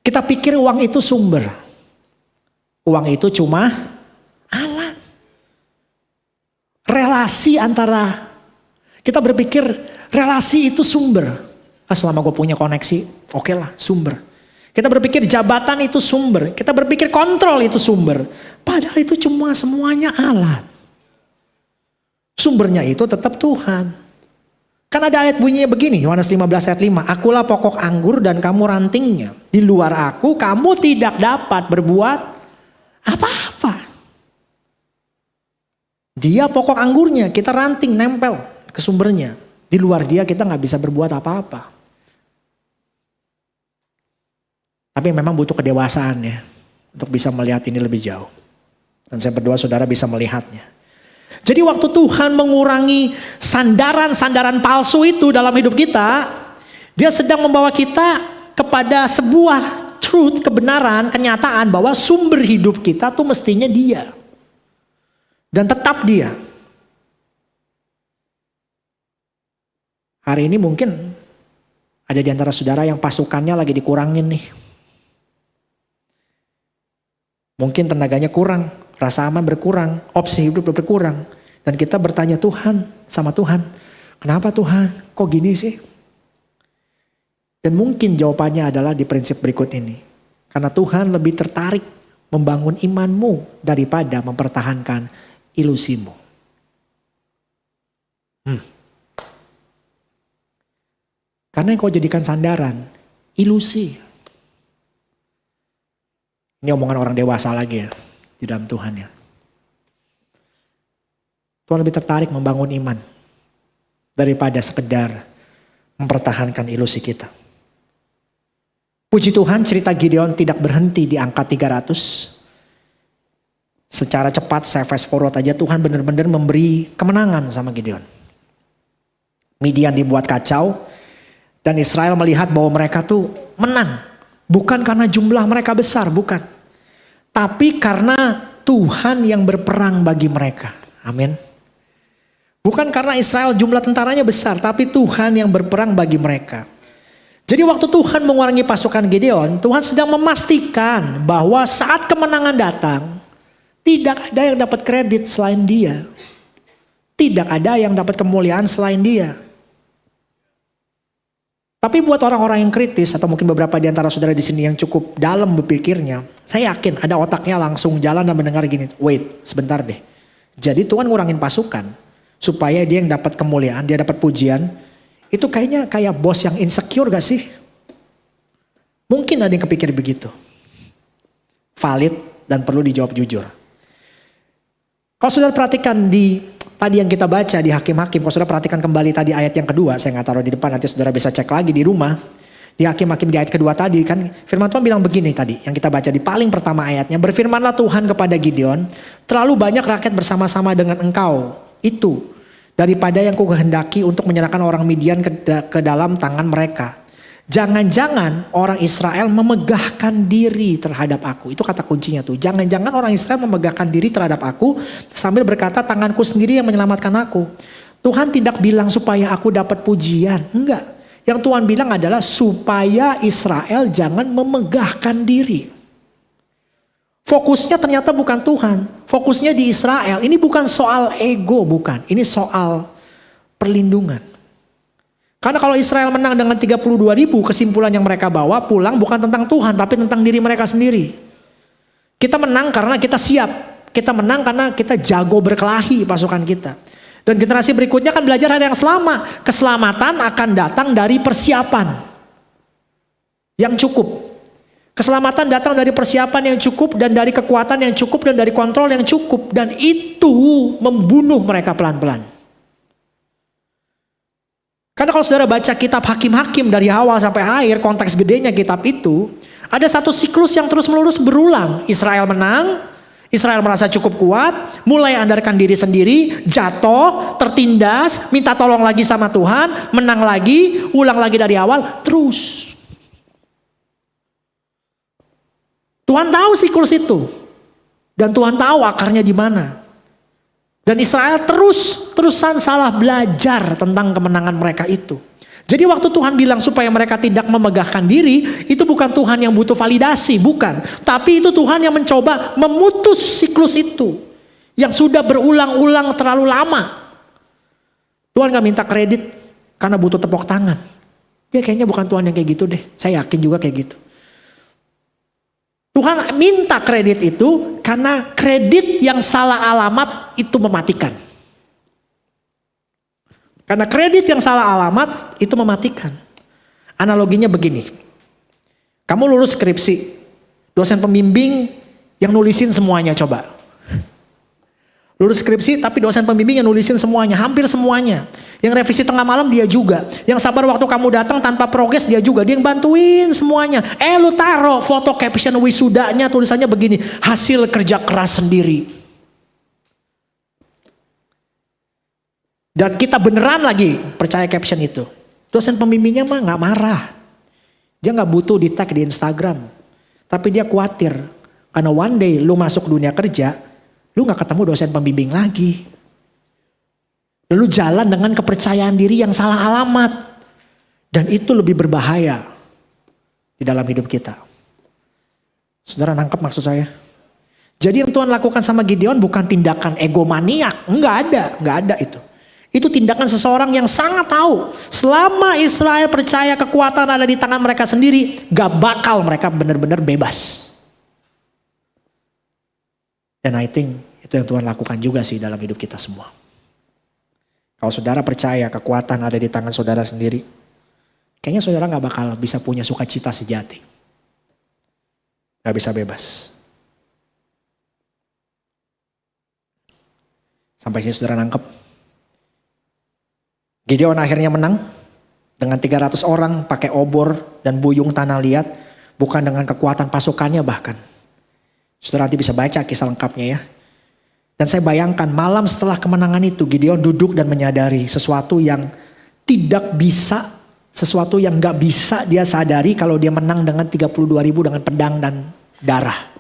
Kita pikir uang itu sumber. Uang itu cuma alat. Relasi antara, kita berpikir relasi itu sumber. Selama gue punya koneksi, oke lah sumber. Kita berpikir jabatan itu sumber. Kita berpikir kontrol itu sumber. Padahal itu cuma semuanya alat. Sumbernya itu tetap Tuhan. Kan ada ayat bunyinya begini, Yohanes 15 ayat 5. Akulah pokok anggur dan kamu rantingnya. Di luar aku kamu tidak dapat berbuat apa-apa. Dia pokok anggurnya, kita ranting nempel ke sumbernya. Di luar dia kita gak bisa berbuat apa-apa. Tapi memang butuh kedewasaan ya, untuk bisa melihat ini lebih jauh. Dan saya berdoa saudara bisa melihatnya. Jadi waktu Tuhan mengurangi sandaran-sandaran palsu itu dalam hidup kita, dia sedang membawa kita kepada sebuah truth, kebenaran, kenyataan bahwa sumber hidup kita tuh mestinya dia. Dan tetap dia. Hari ini mungkin ada di antara saudara yang pasukannya lagi dikurangin nih. Mungkin tenaganya kurang, rasa aman berkurang, opsi hidup berkurang. Dan kita bertanya sama Tuhan, kenapa Tuhan kok gini sih? Dan mungkin jawabannya adalah di prinsip berikut ini. Karena Tuhan lebih tertarik membangun imanmu daripada mempertahankan ilusimu. Karena yang kau jadikan sandaran, ilusi. Ini omongan orang dewasa lagi ya, di dalam Tuhan ya. Tuhan lebih tertarik membangun iman daripada sekedar mempertahankan ilusi kita. Puji Tuhan, cerita Gideon tidak berhenti di angka 300. Secara cepat saya fast forward aja, Tuhan benar-benar memberi kemenangan sama Gideon. Midian dibuat kacau dan Israel melihat bahwa mereka tuh menang. Bukan karena jumlah mereka besar, bukan. Tapi karena Tuhan yang berperang bagi mereka. Amin. Bukan karena Israel jumlah tentaranya besar, tapi Tuhan yang berperang bagi mereka. Jadi waktu Tuhan mengurangi pasukan Gideon, Tuhan sedang memastikan bahwa saat kemenangan datang, tidak ada yang dapat kredit selain dia. Tidak ada yang dapat kemuliaan selain dia. Tapi buat orang-orang yang kritis atau mungkin beberapa di antara saudara di sini yang cukup dalam berpikirnya, saya yakin ada otaknya langsung jalan dan mendengar gini, wait sebentar deh. Jadi Tuhan ngurangin pasukan supaya dia yang dapat kemuliaan, dia dapat pujian. Itu kayaknya kayak bos yang insecure gak sih? Mungkin ada yang kepikir begitu. Valid dan perlu dijawab jujur. Kalau saudara perhatikan di tadi yang kita baca di Hakim-Hakim, kalau saudara perhatikan kembali tadi ayat yang kedua, saya gak taruh di depan, nanti saudara bisa cek lagi di rumah. Di Hakim-Hakim di ayat kedua tadi kan firman Tuhan bilang begini tadi, yang kita baca di paling pertama ayatnya. Berfirmanlah Tuhan kepada Gideon, terlalu banyak rakyat bersama-sama dengan engkau itu daripada yang kukehendaki untuk menyerahkan orang Midian ke dalam tangan mereka. Jangan-jangan orang Israel memegahkan diri terhadap aku. Itu kata kuncinya tuh. Jangan-jangan orang Israel memegahkan diri terhadap aku sambil berkata tanganku sendiri yang menyelamatkan aku. Tuhan tidak bilang supaya aku dapat pujian. Enggak. Yang Tuhan bilang adalah supaya Israel jangan memegahkan diri. Fokusnya ternyata bukan Tuhan. Fokusnya di Israel. Ini bukan soal ego, bukan. Ini soal perlindungan. Karena kalau Israel menang dengan 32.000, kesimpulan yang mereka bawa pulang bukan tentang Tuhan, tapi tentang diri mereka sendiri. Kita menang karena kita siap. Kita menang karena kita jago berkelahi pasukan kita. Dan generasi berikutnya akan belajar hal yang sama. Keselamatan akan datang dari persiapan yang cukup. Keselamatan datang dari persiapan yang cukup dan dari kekuatan yang cukup dan dari kontrol yang cukup. Dan itu membunuh mereka pelan-pelan. Karena kalau saudara baca kitab Hakim-Hakim dari awal sampai akhir, konteks gedenya kitab itu, ada satu siklus yang terus-menerus berulang. Israel menang, Israel merasa cukup kuat, mulai andarkan diri sendiri, jatuh, tertindas, minta tolong lagi sama Tuhan, menang lagi, ulang lagi dari awal, terus. Tuhan tahu siklus itu. Dan Tuhan tahu akarnya di mana. Dan Israel terusan salah belajar tentang kemenangan mereka itu. Jadi waktu Tuhan bilang supaya mereka tidak memegahkan diri, itu bukan Tuhan yang butuh validasi, bukan. Tapi itu Tuhan yang mencoba memutus siklus itu. Yang sudah berulang-ulang terlalu lama. Tuhan gak minta kredit karena butuh tepuk tangan. Dia kayaknya bukan Tuhan yang kayak gitu deh. Saya yakin juga kayak gitu. Tuhan minta kredit itu karena kredit yang salah alamat itu mematikan. Karena kredit yang salah alamat itu mematikan. Analoginya begini. Kamu lulus skripsi, dosen pembimbing yang nulisin semuanya coba. Lulus skripsi tapi dosen pembimbing yang nulisin semuanya, hampir semuanya. Yang revisi tengah malam dia juga. Yang sabar waktu kamu datang tanpa progres dia juga. Dia yang bantuin semuanya. Lu taruh foto caption wisudanya tulisannya begini. Hasil kerja keras sendiri. Dan kita beneran lagi percaya caption itu. Dosen pembimbingnya mah gak marah. Dia gak butuh di tag di Instagram. Tapi dia khawatir. Karena one day lu masuk dunia kerja, lu gak ketemu dosen pembimbing lagi. Lalu jalan dengan kepercayaan diri yang salah alamat. Dan itu lebih berbahaya di dalam hidup kita. Saudara nangkep maksud saya? Jadi yang Tuhan lakukan sama Gideon bukan tindakan egomaniak. Enggak ada itu. Itu tindakan seseorang yang sangat tahu. Selama Israel percaya kekuatan ada di tangan mereka sendiri, gak bakal mereka benar-benar bebas. Dan I think itu yang Tuhan lakukan juga sih dalam hidup kita semua. Kalau saudara percaya kekuatan ada di tangan saudara sendiri, kayaknya saudara gak bakal bisa punya sukacita sejati. Gak bisa bebas. Sampai sini saudara nangkep. Gideon akhirnya menang dengan 300 orang pakai obor dan buyung tanah liat, bukan dengan kekuatan pasukannya bahkan. Saudara nanti bisa baca kisah lengkapnya ya. Dan saya bayangkan malam setelah kemenangan itu Gideon duduk dan menyadari sesuatu yang tidak bisa, sesuatu yang gak bisa dia sadari kalau dia menang dengan 32.000 dengan pedang dan darah.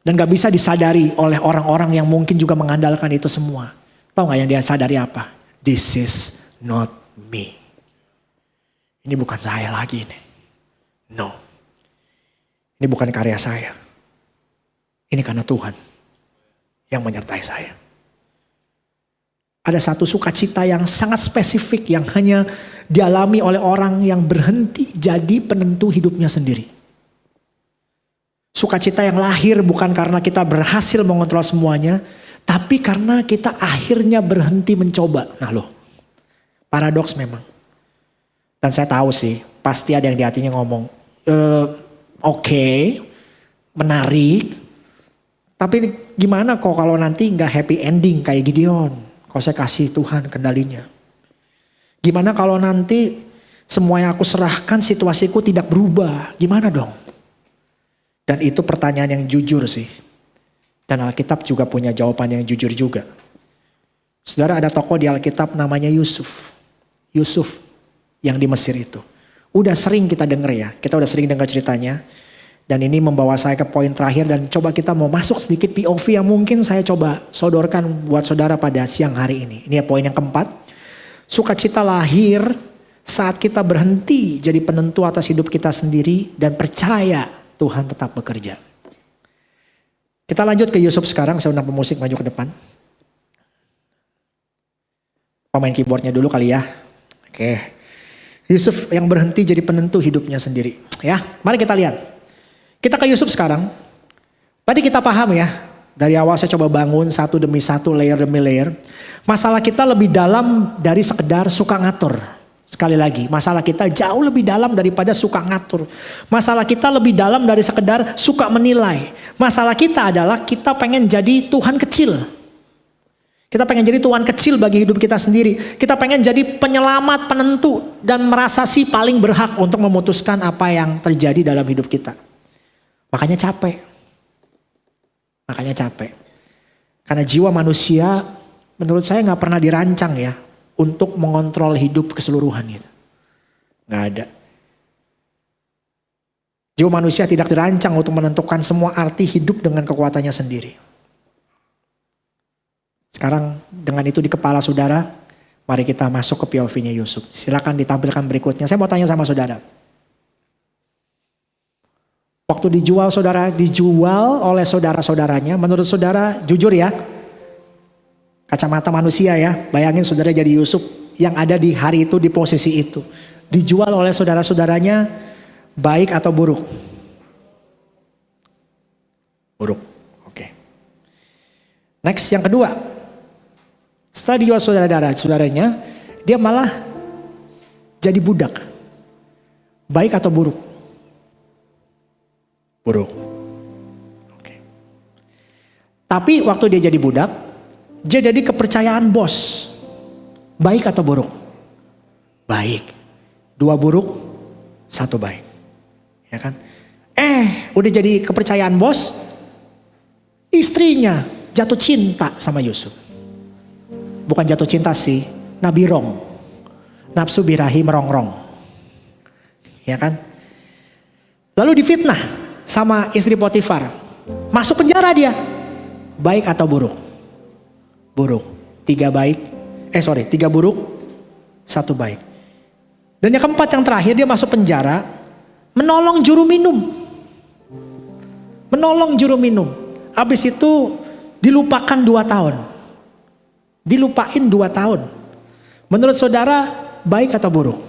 Dan gak bisa disadari oleh orang-orang yang mungkin juga mengandalkan itu semua. Tahu gak yang dia sadari apa? This is not me. Ini bukan saya lagi nih. No. Ini bukan karya saya. Ini karena Tuhan yang menyertai saya. Ada satu sukacita yang sangat spesifik yang hanya dialami oleh orang yang berhenti jadi penentu hidupnya sendiri. Sukacita yang lahir bukan karena kita berhasil mengontrol semuanya, tapi karena kita akhirnya berhenti mencoba. Nah loh, paradoks memang. Dan saya tahu sih, pasti ada yang di hatinya ngomong, oke, menarik. Tapi gimana kok kalau nanti gak happy ending kayak Gideon? Kalau saya kasih Tuhan kendalinya. Gimana kalau nanti semua yang aku serahkan situasiku tidak berubah? Gimana dong? Dan itu pertanyaan yang jujur sih. Dan Alkitab juga punya jawaban yang jujur juga. Saudara, ada tokoh di Alkitab namanya Yusuf. Yusuf yang di Mesir itu. Udah sering kita denger ya. Kita udah sering dengar ceritanya. Dan ini membawa saya ke poin terakhir. Dan coba kita mau masuk sedikit POV yang mungkin saya coba sodorkan buat saudara pada siang hari ini. Ini ya poin yang keempat. Sukacita lahir saat kita berhenti jadi penentu atas hidup kita sendiri. Dan percaya Tuhan tetap bekerja. Kita lanjut ke Yusuf sekarang, saya undang pemusik maju ke depan. Pemain keyboardnya dulu kali ya. Oke. Yusuf yang berhenti jadi penentu hidupnya sendiri. Ya, mari kita lihat. Kita ke Yusuf sekarang. Tadi kita paham ya, dari awal saya coba bangun satu demi satu, layer demi layer. Masalah kita lebih dalam dari sekedar suka ngatur. Sekali lagi, masalah kita jauh lebih dalam daripada suka ngatur. Masalah kita lebih dalam dari sekedar suka menilai. Masalah kita adalah kita pengen jadi Tuhan kecil. Kita pengen jadi Tuhan kecil bagi hidup kita sendiri. Kita pengen jadi penyelamat, penentu, dan merasa sih paling berhak untuk memutuskan apa yang terjadi dalam hidup kita. Makanya capek. Karena jiwa manusia menurut saya gak pernah dirancang ya. Untuk mengontrol hidup keseluruhan gitu. Gak ada. Jiwa manusia tidak dirancang untuk menentukan semua arti hidup dengan kekuatannya sendiri. Sekarang dengan itu di kepala saudara, mari kita masuk ke POV-nya Yusuf. Silakan ditampilkan berikutnya. Saya mau tanya sama saudara. Waktu dijual oleh saudara-saudaranya, menurut saudara jujur ya, kacamata manusia ya, bayangin saudara jadi Yusuf yang ada di hari itu di posisi itu. Dijual oleh saudara-saudaranya baik atau buruk? buruk. Oke. Next, yang kedua. Setelah dijual saudaranya, dia malah jadi budak. Baik atau buruk? Buruk. Oke. Tapi waktu dia jadi budak, dia jadi kepercayaan bos. Baik atau buruk? Baik. 2 buruk, 1 baik. Ya kan? Udah jadi kepercayaan bos, istrinya jatuh cinta sama Yusuf. Bukan jatuh cinta sih, nabirong. Nafsu birahi merongrong. Ya kan? Lalu difitnah sama istri Potifar. Masuk penjara dia. Baik atau buruk? Buruk. 3 buruk, 1 baik. Dan yang keempat, yang terakhir, dia masuk penjara, menolong juru minum. Habis itu dilupakan 2 tahun. Dilupain 2 tahun. Menurut saudara, baik atau buruk?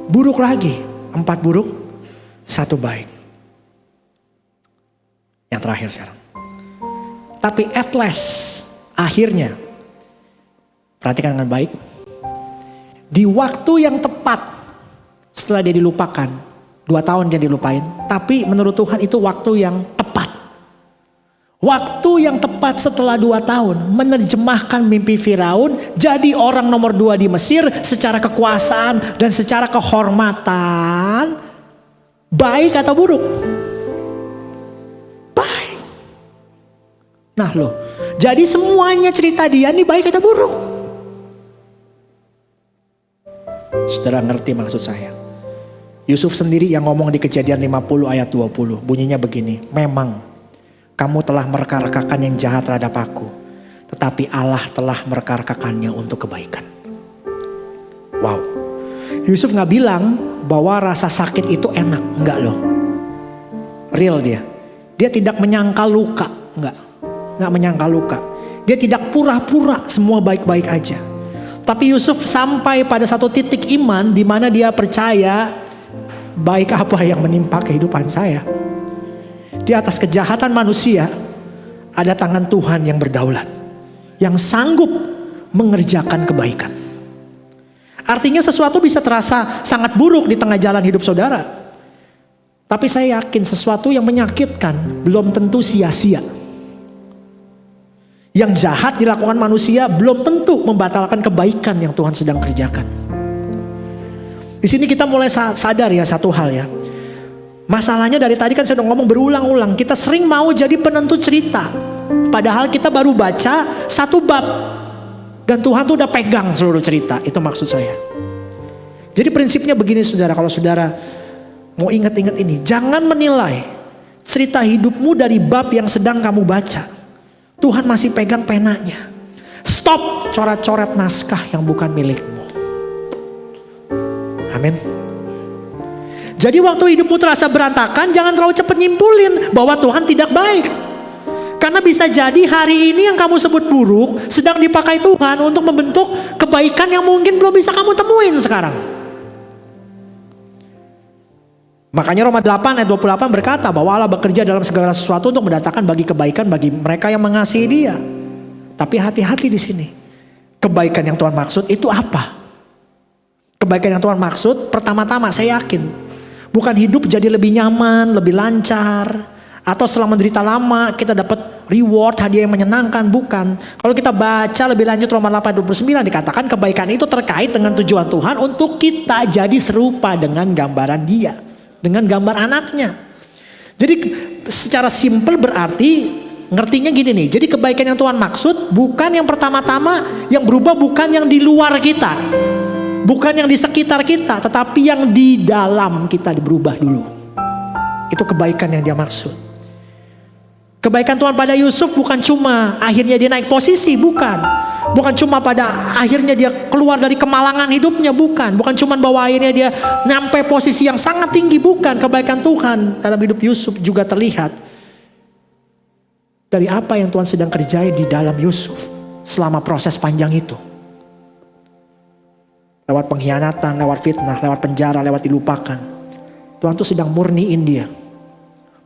Buruk lagi. 4 buruk, 1 baik. Yang terakhir sekarang. Tapi at last, akhirnya, perhatikan dengan baik. Di waktu yang tepat setelah dia dilupakan, 2 tahun dia dilupain. Tapi menurut Tuhan itu waktu yang tepat. Waktu yang tepat setelah 2 tahun menerjemahkan mimpi Firaun jadi orang nomor 2 di Mesir secara kekuasaan dan secara kehormatan. Baik atau buruk? Baik. Nah loh, jadi semuanya cerita dia ini baik atau buruk? Saudara ngerti maksud saya? Yusuf sendiri yang ngomong di Kejadian 50 ayat 20. Bunyinya begini. Memang kamu telah mereka-rekakan yang jahat terhadap aku. Tetapi Allah telah mereka-rekakannya untuk kebaikan. Wow. Yusuf gak bilang bahwa rasa sakit itu enak. Enggak loh. Real dia. Dia tidak menyangkal luka. Enggak menyangkal luka. Dia tidak pura-pura semua baik-baik aja. Tapi Yusuf sampai pada satu titik iman di mana dia percaya baik apa yang menimpa kehidupan saya. Di atas kejahatan manusia ada tangan Tuhan yang berdaulat, yang sanggup mengerjakan kebaikan. Artinya sesuatu bisa terasa sangat buruk di tengah jalan hidup saudara. Tapi saya yakin sesuatu yang menyakitkan belum tentu sia-sia. Yang jahat dilakukan manusia belum tentu membatalkan kebaikan yang Tuhan sedang kerjakan. Di sini kita mulai sadar ya satu hal ya. Masalahnya dari tadi kan saya udah ngomong berulang-ulang. Kita sering mau jadi penentu cerita. Padahal kita baru baca 1 bab. Dan Tuhan tuh udah pegang seluruh cerita. Itu maksud saya. Jadi prinsipnya begini saudara. Kalau saudara mau ingat-ingat ini. Jangan menilai cerita hidupmu dari bab yang sedang kamu baca. Tuhan masih pegang penanya. Stop coret-coret naskah yang bukan milikmu. Amin. Jadi waktu hidupmu terasa berantakan, jangan terlalu cepat nyimpulin bahwa Tuhan tidak baik. Karena bisa jadi hari ini yang kamu sebut buruk sedang dipakai Tuhan untuk membentuk kebaikan yang mungkin belum bisa kamu temuin sekarang. Makanya Roma 8 ayat 28 berkata bahwa Allah bekerja dalam segala sesuatu untuk mendatangkan bagi kebaikan bagi mereka yang mengasihi Dia. Tapi hati-hati di sini. Kebaikan yang Tuhan maksud itu apa? Kebaikan yang Tuhan maksud pertama-tama saya yakin bukan hidup jadi lebih nyaman, lebih lancar, atau setelah menderita lama kita dapat reward, hadiah yang menyenangkan, bukan. Kalau kita baca lebih lanjut Roma 8 ayat 29 dikatakan kebaikan itu terkait dengan tujuan Tuhan untuk kita jadi serupa dengan gambaran Dia, dengan gambar anaknya. Jadi secara simpel berarti ngertinya gini nih. Jadi kebaikan yang Tuhan maksud bukan yang pertama-tama yang berubah, bukan yang di luar kita. Bukan yang di sekitar kita, tetapi yang di dalam kita berubah dulu. Itu kebaikan yang Dia maksud. Kebaikan Tuhan pada Yusuf bukan cuma akhirnya dia naik posisi, bukan. Bukan cuma pada akhirnya dia keluar dari kemalangan hidupnya, bukan. Bukan cuma bahwa akhirnya dia nyampe posisi yang sangat tinggi, bukan. Kebaikan Tuhan dalam hidup Yusuf juga terlihat dari apa yang Tuhan sedang kerjai di dalam Yusuf selama proses panjang itu. Lewat pengkhianatan, lewat fitnah, lewat penjara, lewat dilupakan. Tuhan tuh sedang murniin dia.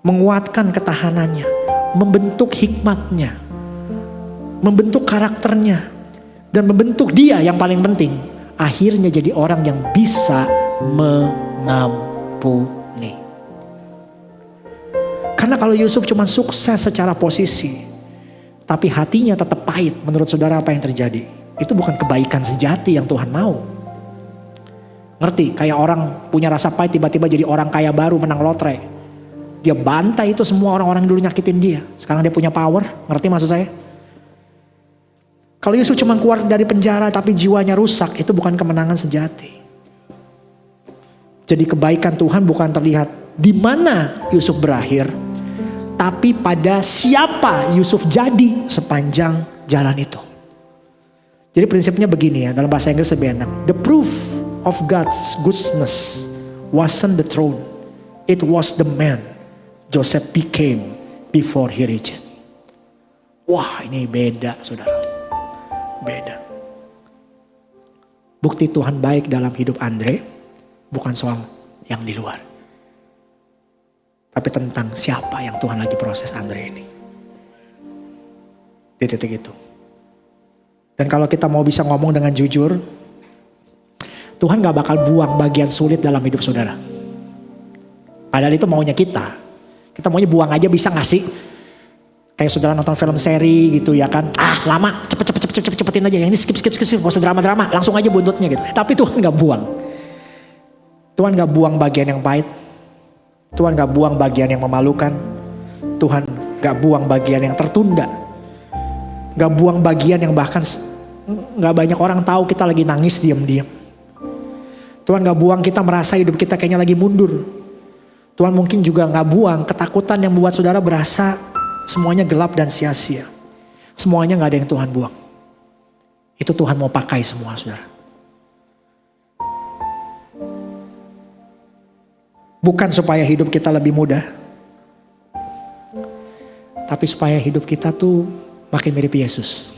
Menguatkan ketahanannya. membentuk hikmatnya, membentuk karakternya, dan membentuk dia yang paling penting. Akhirnya jadi orang yang bisa mengampuni. Karena kalau Yusuf cuma sukses secara posisi, tapi hatinya tetap pahit, menurut saudara apa yang terjadi? Itu bukan kebaikan sejati yang Tuhan mau. Ngerti? Kayak orang punya rasa pahit tiba-tiba jadi orang kaya baru menang lotre. Dia bantai itu semua orang-orang yang dulu nyakitin dia. Sekarang dia punya power, ngerti maksud saya? Kalau Yusuf cuma keluar dari penjara tapi jiwanya rusak, itu bukan kemenangan sejati. Jadi kebaikan Tuhan bukan terlihat di mana Yusuf berakhir, tapi pada siapa Yusuf jadi sepanjang jalan itu. Jadi prinsipnya begini ya, dalam bahasa Inggris lebih enak. The proof of God's goodness wasn't the throne, it was the man Joseph became before he reached it. Wah, ini beda saudara. Beda. Bukti Tuhan baik dalam hidup Andre bukan soal yang di luar, tapi tentang siapa yang Tuhan lagi proses Andre ini. Di titik itu. Dan kalau kita mau bisa ngomong dengan jujur, Tuhan gak bakal buang bagian sulit dalam hidup saudara. Padahal itu maunya kita. Kita maunya buang aja, bisa gak sih? Kayak saudara nonton film seri gitu ya kan. Lama, cepetin aja. Yang ini skip. Gak usah drama-drama, langsung aja buntutnya gitu. Tapi Tuhan gak buang. Tuhan gak buang bagian yang pahit. Tuhan gak buang bagian yang memalukan. Tuhan gak buang bagian yang tertunda. Gak buang bagian yang bahkan gak banyak orang tahu kita lagi nangis diam-diam. Tuhan gak buang kita merasa hidup kita kayaknya lagi mundur. Tuhan mungkin juga gak buang ketakutan yang membuat saudara berasa semuanya gelap dan sia-sia. Semuanya gak ada yang Tuhan buang. Itu Tuhan mau pakai semua saudara. Bukan supaya hidup kita lebih mudah. Tapi supaya hidup kita tuh makin mirip Yesus.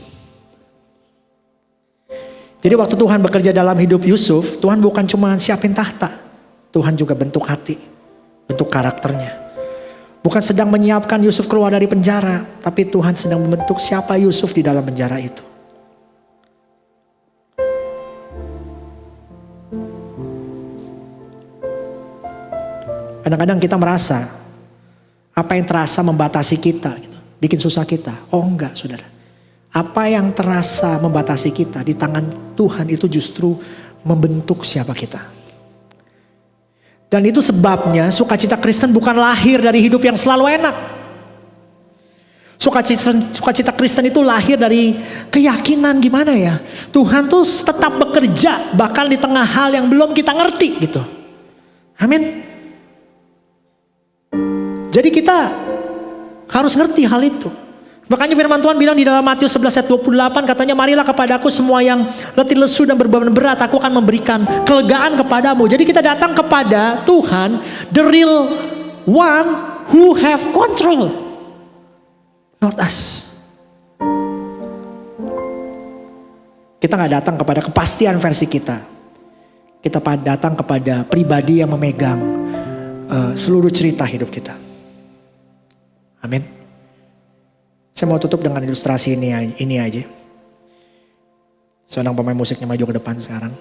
Jadi waktu Tuhan bekerja dalam hidup Yusuf, Tuhan bukan cuma siapin tahta. Tuhan juga bentuk hati, bentuk karakternya. Bukan sedang menyiapkan Yusuf keluar dari penjara, tapi Tuhan sedang membentuk siapa Yusuf di dalam penjara itu. Kadang-kadang kita merasa apa yang terasa membatasi kita, gitu, bikin susah kita. Oh enggak saudara. Apa yang terasa membatasi kita di tangan Tuhan itu justru membentuk siapa kita. Dan itu sebabnya sukacita Kristen bukan lahir dari hidup yang selalu enak. Sukacita Kristen itu lahir dari keyakinan gimana ya. Tuhan tuh tetap bekerja bahkan di tengah hal yang belum kita ngerti gitu. Amin. Jadi kita harus ngerti hal itu. Makanya firman Tuhan bilang di dalam Matius 11 ayat 28 katanya, marilah kepadaku semua yang letih lesu dan berbeban berat, aku akan memberikan kelegaan kepadamu. Jadi kita datang kepada Tuhan, the real one who have control, not us. Kita gak datang kepada kepastian versi kita. Kita datang kepada pribadi yang memegang seluruh cerita hidup kita. Amin. Saya mau tutup dengan ilustrasi ini aja. Seorang pemain musiknya maju ke depan sekarang.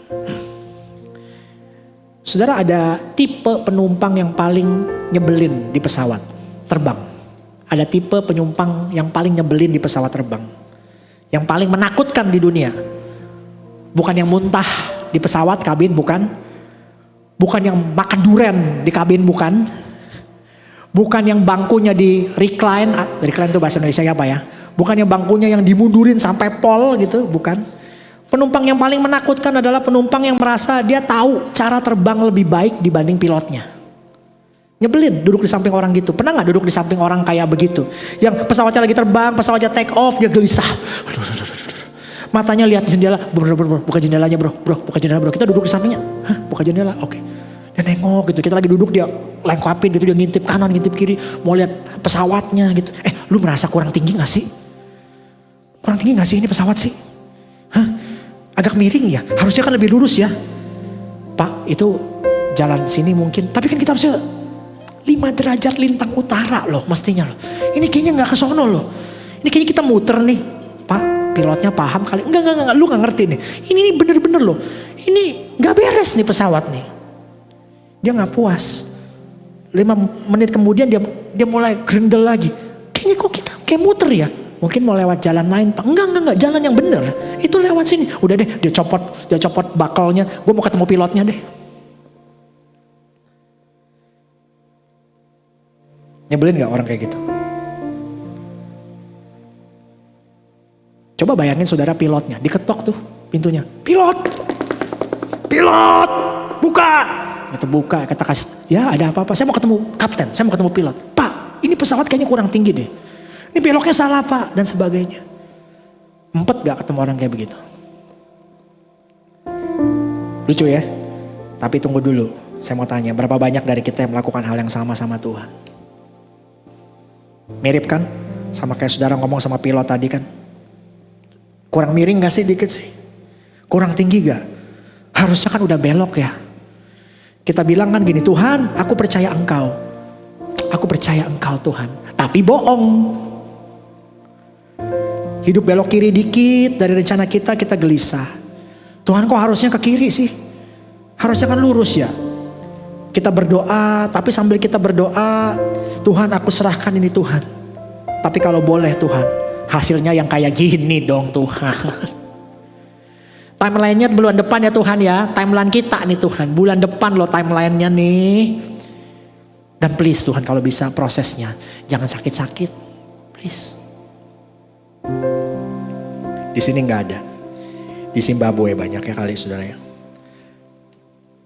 Saudara, ada tipe penumpang yang paling nyebelin di pesawat terbang. Ada tipe penumpang yang paling nyebelin di pesawat terbang. Yang paling menakutkan di dunia. Bukan yang muntah di pesawat kabin, bukan. Bukan yang makan durian di kabin, bukan. Bukan yang bangkunya di recline itu bahasa Indonesia apa ya? Bukan yang bangkunya yang dimundurin sampai pol gitu, bukan. Penumpang yang paling menakutkan adalah penumpang yang merasa dia tahu cara terbang lebih baik dibanding pilotnya. Nyebelin duduk di samping orang gitu. Pernah gak duduk di samping orang kayak begitu? Yang pesawatnya lagi terbang, pesawatnya take off, dia gelisah. Matanya lihat jendela, bro, buka jendelanya bro, buka jendela bro. Kita duduk di sampingnya, buka jendela, oke. Dia nengok gitu, kita lagi duduk dia lengkapin gitu, dia ngintip kanan, ngintip kiri, mau lihat pesawatnya gitu. Lu merasa kurang tinggi gak sih? Kurang tinggi gak sih ini pesawat sih? Agak miring ya, harusnya kan lebih lurus ya. Pak, itu jalan sini mungkin, tapi kan kita harusnya 5 derajat lintang utara loh mestinya loh. ini kayaknya gak kesono loh. Ini kayaknya kita muter nih. Pak, pilotnya paham kali. Enggak, lu gak ngerti nih. Ini bener-bener loh. Ini gak beres nih pesawat nih. Dia gak puas. 5 menit kemudian dia mulai grendel lagi. Kayaknya kok kita kayak muter ya. Mungkin mau lewat jalan lain Pak. Enggak, jalan yang bener. Itu lewat sini. Udah deh, dia copot bakalnya. Gue mau ketemu pilotnya deh. Nyebelin gak orang kayak gitu? Coba bayangin saudara pilotnya, diketok tuh pintunya. Pilot, buka. Itu buka, kata kasih, ya ada apa-apa, saya mau ketemu kapten, saya mau ketemu pilot. Pak, ini pesawat kayaknya kurang tinggi deh. Ini beloknya salah Pak, dan sebagainya. Empet gak ketemu orang kayak begitu? Lucu ya? Tapi tunggu dulu, saya mau tanya, berapa banyak dari kita yang melakukan hal yang sama Tuhan? Mirip kan? Sama kayak saudara ngomong sama pilot tadi kan? Kurang miring gak sih dikit sih? Kurang tinggi gak? Harusnya kan udah belok ya. Kita bilang kan gini, Tuhan aku percaya Engkau. Aku percaya Engkau Tuhan. Tapi bohong. Hidup belok kiri dikit dari rencana kita gelisah. Tuhan kok harusnya ke kiri sih? Harusnya kan lurus ya. Kita berdoa, tapi sambil kita berdoa, Tuhan aku serahkan ini Tuhan. Tapi kalau boleh Tuhan, hasilnya yang kayak gini dong Tuhan. Timelinenya bulan depan ya Tuhan ya. Timeline kita nih Tuhan. Bulan depan loh timelinenya nih. Dan please Tuhan kalau bisa prosesnya. Jangan sakit-sakit. Please. Di sini gak ada. Di Zimbabwe banyak ya kali saudara ya.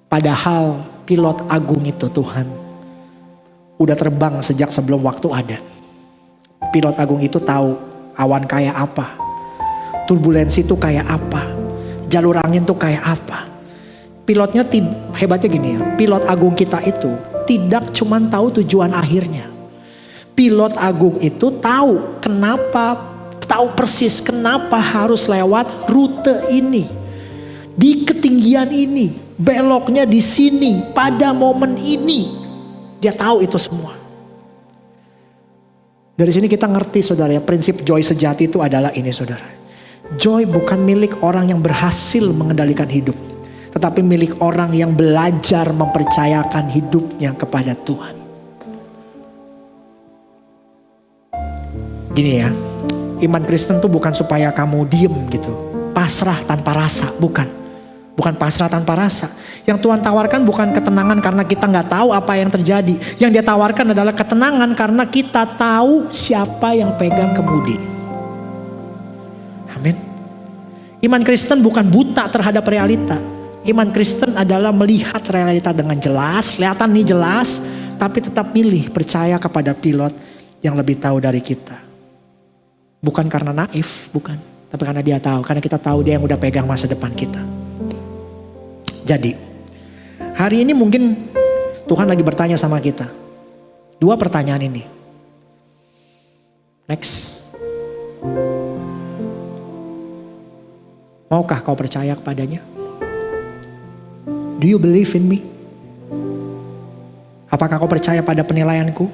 Padahal pilot agung itu Tuhan. Udah terbang sejak sebelum waktu ada. Pilot agung itu tahu awan kayak apa. Turbulensi itu kayak apa. Jalur angin tuh kayak apa. Pilotnya hebatnya gini ya. Pilot agung kita itu tidak cuma tahu tujuan akhirnya. Pilot agung itu tahu persis kenapa harus lewat rute ini. Di ketinggian ini, beloknya di sini, pada momen ini. Dia tahu itu semua. Dari sini kita ngerti saudara ya, prinsip joy sejati itu adalah ini saudara. Joy bukan milik orang yang berhasil mengendalikan hidup. Tetapi milik orang yang belajar mempercayakan hidupnya kepada Tuhan. Gini ya, iman Kristen tuh bukan supaya kamu diem gitu. Pasrah tanpa rasa, bukan. Bukan pasrah tanpa rasa. Yang Tuhan tawarkan bukan ketenangan karena kita gak tahu apa yang terjadi. Yang dia tawarkan adalah ketenangan karena kita tahu siapa yang pegang kemudi. Amin. Iman Kristen bukan buta terhadap realita. Iman Kristen adalah melihat realita dengan jelas, kelihatan nih jelas, tapi tetap milih percaya kepada pilot yang lebih tahu dari kita. Bukan karena naif, bukan. Tapi karena dia tahu, karena kita tahu dia yang udah pegang masa depan kita. Jadi, hari ini mungkin Tuhan lagi bertanya sama kita. 2 pertanyaan ini. Next. Maukah kau percaya kepadanya? Do you believe in me? Apakah kau percaya pada penilaianku?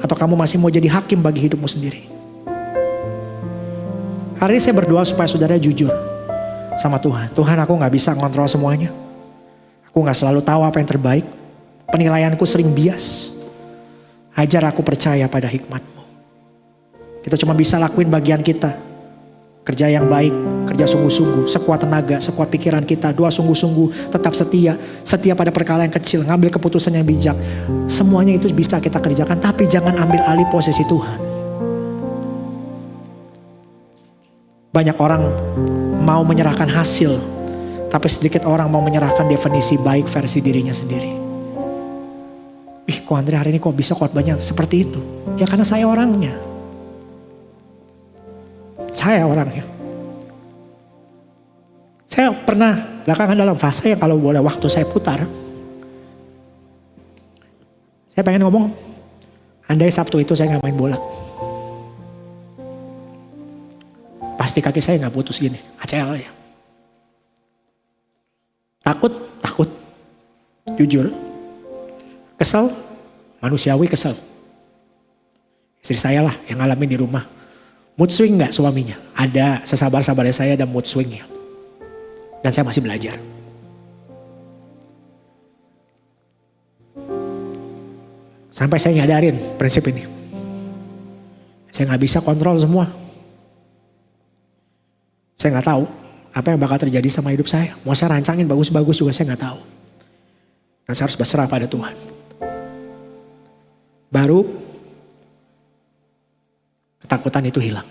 Atau kamu masih mau jadi hakim bagi hidupmu sendiri? Hari ini saya berdoa supaya saudara jujur sama Tuhan. Tuhan, aku gak bisa ngontrol semuanya. Aku gak selalu tahu apa yang terbaik. Penilaianku sering bias. Ajar aku percaya pada hikmat-Mu. Kita cuma bisa lakuin bagian kita. Kerja yang baik, kerja sungguh-sungguh, sekuat tenaga, sekuat pikiran kita, doa sungguh-sungguh, tetap setia pada perkara yang kecil, ngambil keputusan yang bijak. Semuanya itu bisa kita kerjakan, tapi jangan ambil alih posisi Tuhan. Banyak orang mau menyerahkan hasil, tapi sedikit orang mau menyerahkan definisi baik versi dirinya sendiri. Kok Andre hari ini kok bisa khotbahnya seperti itu? Ya karena saya orangnya. Saya orangnya. Saya pernah belakangan dalam fase yang kalau boleh waktu saya putar. Saya pengen ngomong, andai Sabtu itu saya gak main bola. Pasti kaki saya gak putus gini, ACL ya. Takut. Jujur. Kesel, Manusiawi kesel. Istri saya lah yang ngalamin di rumah. Mood swing gak suaminya? Ada, sesabar-sabarnya saya ada mood swingnya. Dan saya masih belajar. Sampai saya nyadarin prinsip ini. Saya gak bisa kontrol semua. Saya gak tahu apa yang bakal terjadi sama hidup saya. Mau saya rancangin bagus-bagus juga saya gak tahu. Dan saya harus berserah pada Tuhan. Baru ketakutan itu hilang.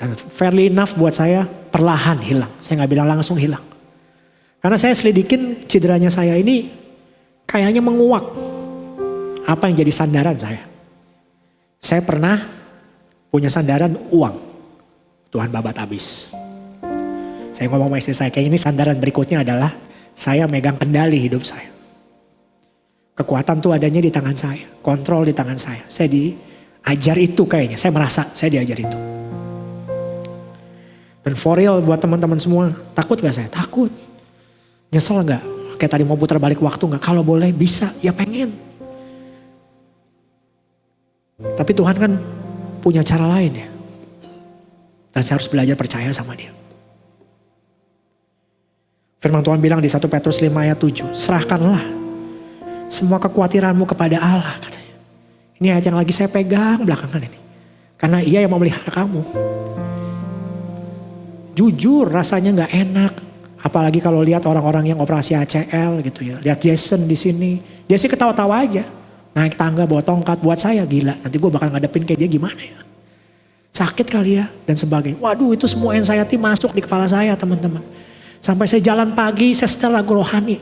Dan fairly enough buat saya perlahan hilang. Saya gak bilang langsung hilang. Karena saya selidikin cederanya saya ini kayaknya menguak. Apa yang jadi sandaran saya. Saya pernah punya sandaran uang. Tuhan babat habis. Saya ngomong sama istri saya, kayak ini sandaran berikutnya adalah saya megang kendali hidup saya. Kekuatan tuh adanya di tangan saya, kontrol di tangan saya. Saya diajar itu kayaknya, saya merasa saya diajar itu. Dan for real buat teman-teman semua, takut gak saya? Takut. Nyesel gak? Kayak tadi mau putar balik waktu gak? Kalau boleh bisa, ya pengen. Tapi Tuhan kan punya cara lain ya. Dan saya harus belajar percaya sama dia. Firman Tuhan bilang di 1 Petrus 5 ayat 7. Serahkanlah semua kekhawatiranmu kepada Allah katanya. Ini ayat yang lagi saya pegang belakangan ini. Karena ia yang memelihara kamu. Jujur rasanya gak enak. Apalagi kalau lihat orang-orang yang operasi ACL gitu ya. Lihat Jason di sini. Dia sih ketawa-tawa aja. Naik tangga bawa tongkat buat saya gila. Nanti gue bakal ngadepin kayak dia gimana ya. Sakit kali ya dan sebagainya. Waduh itu semua anxiety masuk di kepala saya teman-teman. Sampai saya jalan pagi saya setel lagu rohani.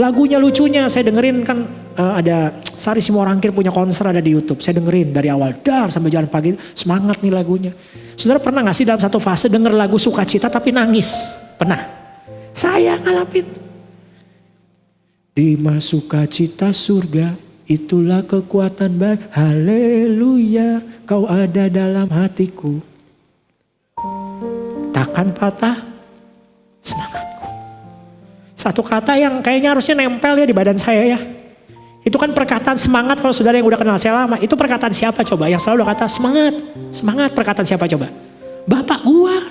Lagunya lucunya saya dengerin kan ada Sari Simorangkir punya konser ada di YouTube. Saya dengerin dari awal dar sampai jalan pagi semangat nih lagunya. Saudara pernah gak sih dalam satu fase denger lagu sukacita tapi nangis? Pernah? Saya ngalamin. Di sukacita surga. Itulah kekuatan baik, haleluya, kau ada dalam hatiku. Takkan patah semangatku. Satu kata yang kayaknya harusnya nempel ya di badan saya ya. Itu kan perkataan semangat kalau saudara yang udah kenal saya lama. Itu perkataan siapa coba? Yang selalu kata semangat. Semangat perkataan siapa coba? Bapak gua.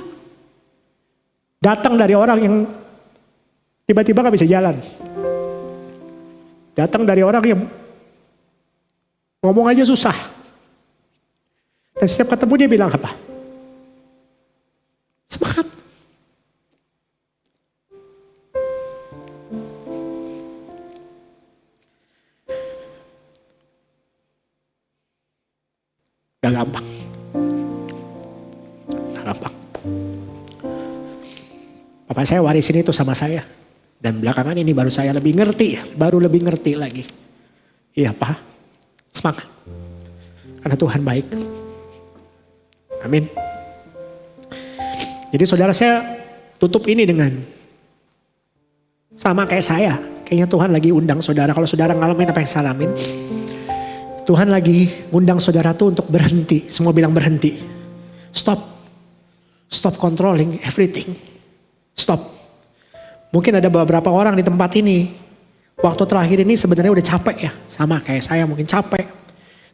Datang dari orang yang tiba-tiba gak bisa jalan. Datang dari orang yang ngomong aja susah. Dan setiap ketemu dia bilang apa? Semangat. Gak gampang. Gak gampang. Papa saya warisin itu sama saya. Dan belakangan ini baru saya lebih ngerti. Baru lebih ngerti lagi. Iya Pak. Semangat. Karena Tuhan baik. Amin. Jadi saudara saya tutup ini dengan sama kayak saya. Kayaknya Tuhan lagi undang saudara. Kalau saudara ngalamin apa yang saya alamin. Tuhan lagi undang saudara tuh untuk berhenti. Semua bilang berhenti. Stop. Stop controlling everything. Stop. Mungkin ada beberapa orang di tempat ini. Waktu terakhir ini sebenarnya udah capek ya. Sama kayak saya mungkin capek.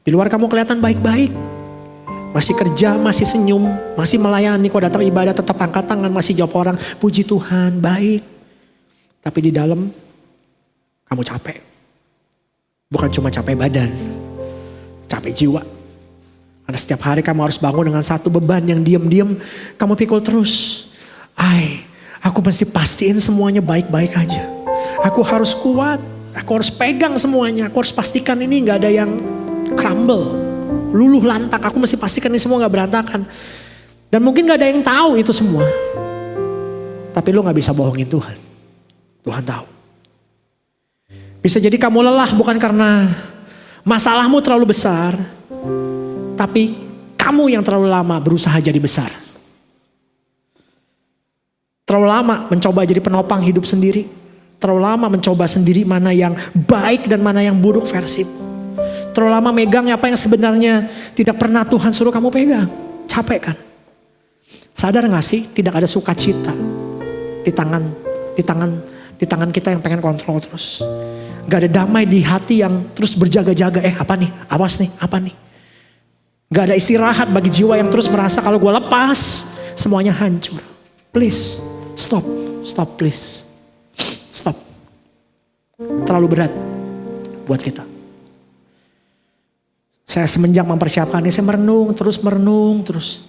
Di luar kamu kelihatan baik-baik. Masih kerja, masih senyum, masih melayani. Kok datang ibadah tetap angkat tangan, masih jawab orang. Puji Tuhan, baik. Tapi di dalam kamu capek. Bukan cuma capek badan. Capek jiwa. Karena setiap hari kamu harus bangun dengan satu beban yang diam-diam kamu pikul terus. Aku mesti pastiin semuanya baik-baik aja. Aku harus kuat, aku harus pegang semuanya, aku harus pastikan ini gak ada yang crumble, luluh lantak, aku mesti pastikan ini semua gak berantakan. Dan mungkin gak ada yang tahu itu semua. Tapi lu gak bisa bohongin Tuhan. Tuhan tahu. Bisa jadi kamu lelah bukan karena masalahmu terlalu besar, tapi kamu yang terlalu lama berusaha jadi besar. Terlalu lama mencoba jadi penopang hidup sendiri. Terlalu lama mencoba sendiri mana yang baik dan mana yang buruk versimu. Terlalu lama megang apa yang sebenarnya tidak pernah Tuhan suruh kamu pegang. Capek kan? Sadar gak sih tidak ada sukacita di tangan kita yang pengen kontrol terus. Gak ada damai di hati yang terus berjaga-jaga. Apa nih? Awas nih, apa nih? Gak ada istirahat bagi jiwa yang terus merasa kalau gue lepas semuanya hancur. Please, stop please. Stop. Terlalu berat buat kita. Saya semenjak mempersiapkan ini, saya merenung terus.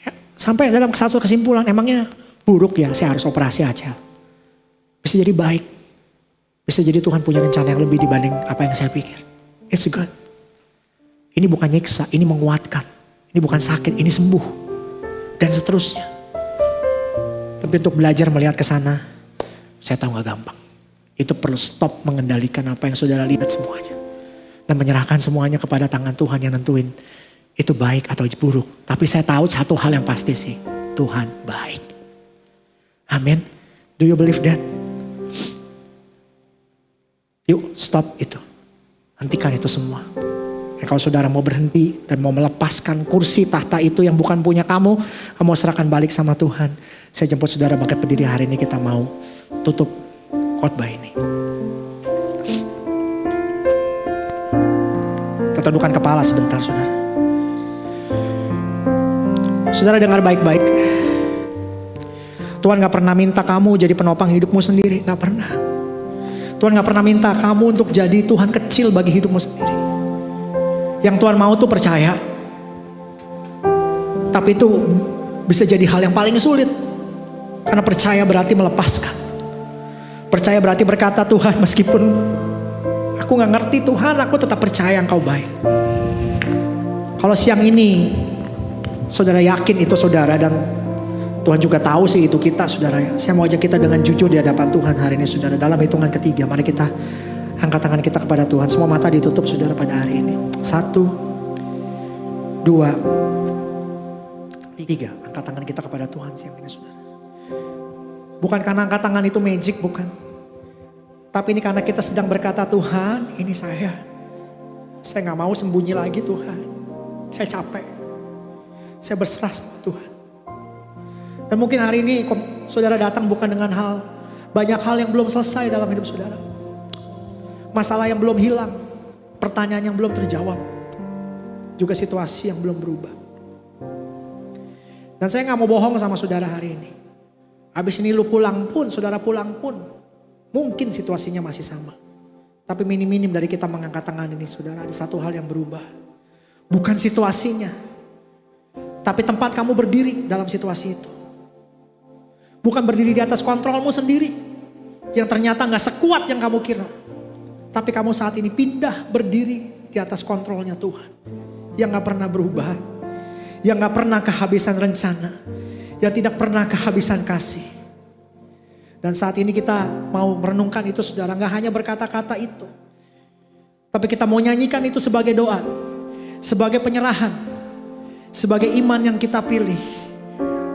Ya, sampai dalam satu kesimpulan, emangnya buruk ya saya harus operasi aja. Bisa jadi baik. Bisa jadi Tuhan punya rencana yang lebih dibanding apa yang saya pikir. It's good. Ini bukan nyiksa, ini menguatkan. Ini bukan sakit, ini sembuh. Dan seterusnya. Tapi untuk belajar melihat ke sana, saya tahu gak gampang. Itu perlu stop mengendalikan apa yang saudara lihat semuanya. Dan menyerahkan semuanya kepada tangan Tuhan yang nentuin itu baik atau buruk. Tapi saya tahu satu hal yang pasti sih, Tuhan baik. Amin. Do you believe that? Yuk stop itu. Hentikan itu semua. Dan kalau saudara mau berhenti dan mau melepaskan kursi tahta itu yang bukan punya kamu serahkan balik sama Tuhan. Saya jemput saudara bangkit berdiri hari ini, kita mau tutup khotbah ini. Kita tundukkan kepala sebentar saudara. Saudara dengar baik-baik. Tuhan gak pernah minta kamu jadi penopang hidupmu sendiri, gak pernah. Tuhan gak pernah minta kamu untuk jadi Tuhan kecil bagi hidupmu sendiri. Yang Tuhan mau tuh percaya. Tapi itu bisa jadi hal yang paling sulit. Karena percaya berarti melepaskan. Percaya berarti berkata, Tuhan meskipun aku gak ngerti Tuhan, aku tetap percaya Engkau baik. Kalau siang ini saudara yakin itu saudara, dan Tuhan juga tahu sih itu kita saudara. Saya mau ajak kita dengan jujur di hadapan Tuhan hari ini saudara. Dalam hitungan ketiga, mari kita angkat tangan kita kepada Tuhan. Semua mata ditutup saudara pada hari ini. 1, 2, 3. Angkat tangan kita kepada Tuhan siang ini saudara. Bukan karena angkat tangan itu magic, bukan. Tapi ini karena kita sedang berkata, Tuhan ini saya gak mau sembunyi lagi Tuhan. Saya capek. Saya berserah sama Tuhan. Dan mungkin hari ini saudara datang bukan dengan banyak hal yang belum selesai dalam hidup saudara. Masalah yang belum hilang. Pertanyaan yang belum terjawab. Juga situasi yang belum berubah. Dan saya gak mau bohong sama saudara hari ini. Habis ini lu pulang pun, saudara pulang pun. Mungkin situasinya masih sama. Tapi minim-minim dari kita mengangkat tangan ini saudara. Ada satu hal yang berubah. Bukan situasinya. Tapi tempat kamu berdiri dalam situasi itu. Bukan berdiri di atas kontrolmu sendiri. Yang ternyata gak sekuat yang kamu kira. Tapi kamu saat ini pindah berdiri di atas kontrolnya Tuhan. Yang gak pernah berubah. Yang gak pernah kehabisan rencana. Yang tidak pernah kehabisan kasih. Dan saat ini kita mau merenungkan itu saudara. Gak hanya berkata-kata itu. Tapi kita mau nyanyikan itu sebagai doa. Sebagai penyerahan. Sebagai iman yang kita pilih.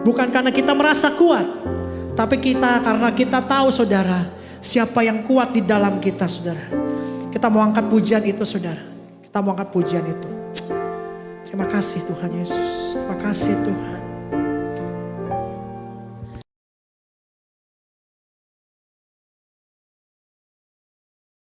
Bukan karena kita merasa kuat. Tapi karena kita tahu saudara, siapa yang kuat di dalam kita saudara. Kita mau angkat pujian itu saudara. Kita mau angkat pujian itu. Terima kasih Tuhan Yesus. Terima kasih Tuhan.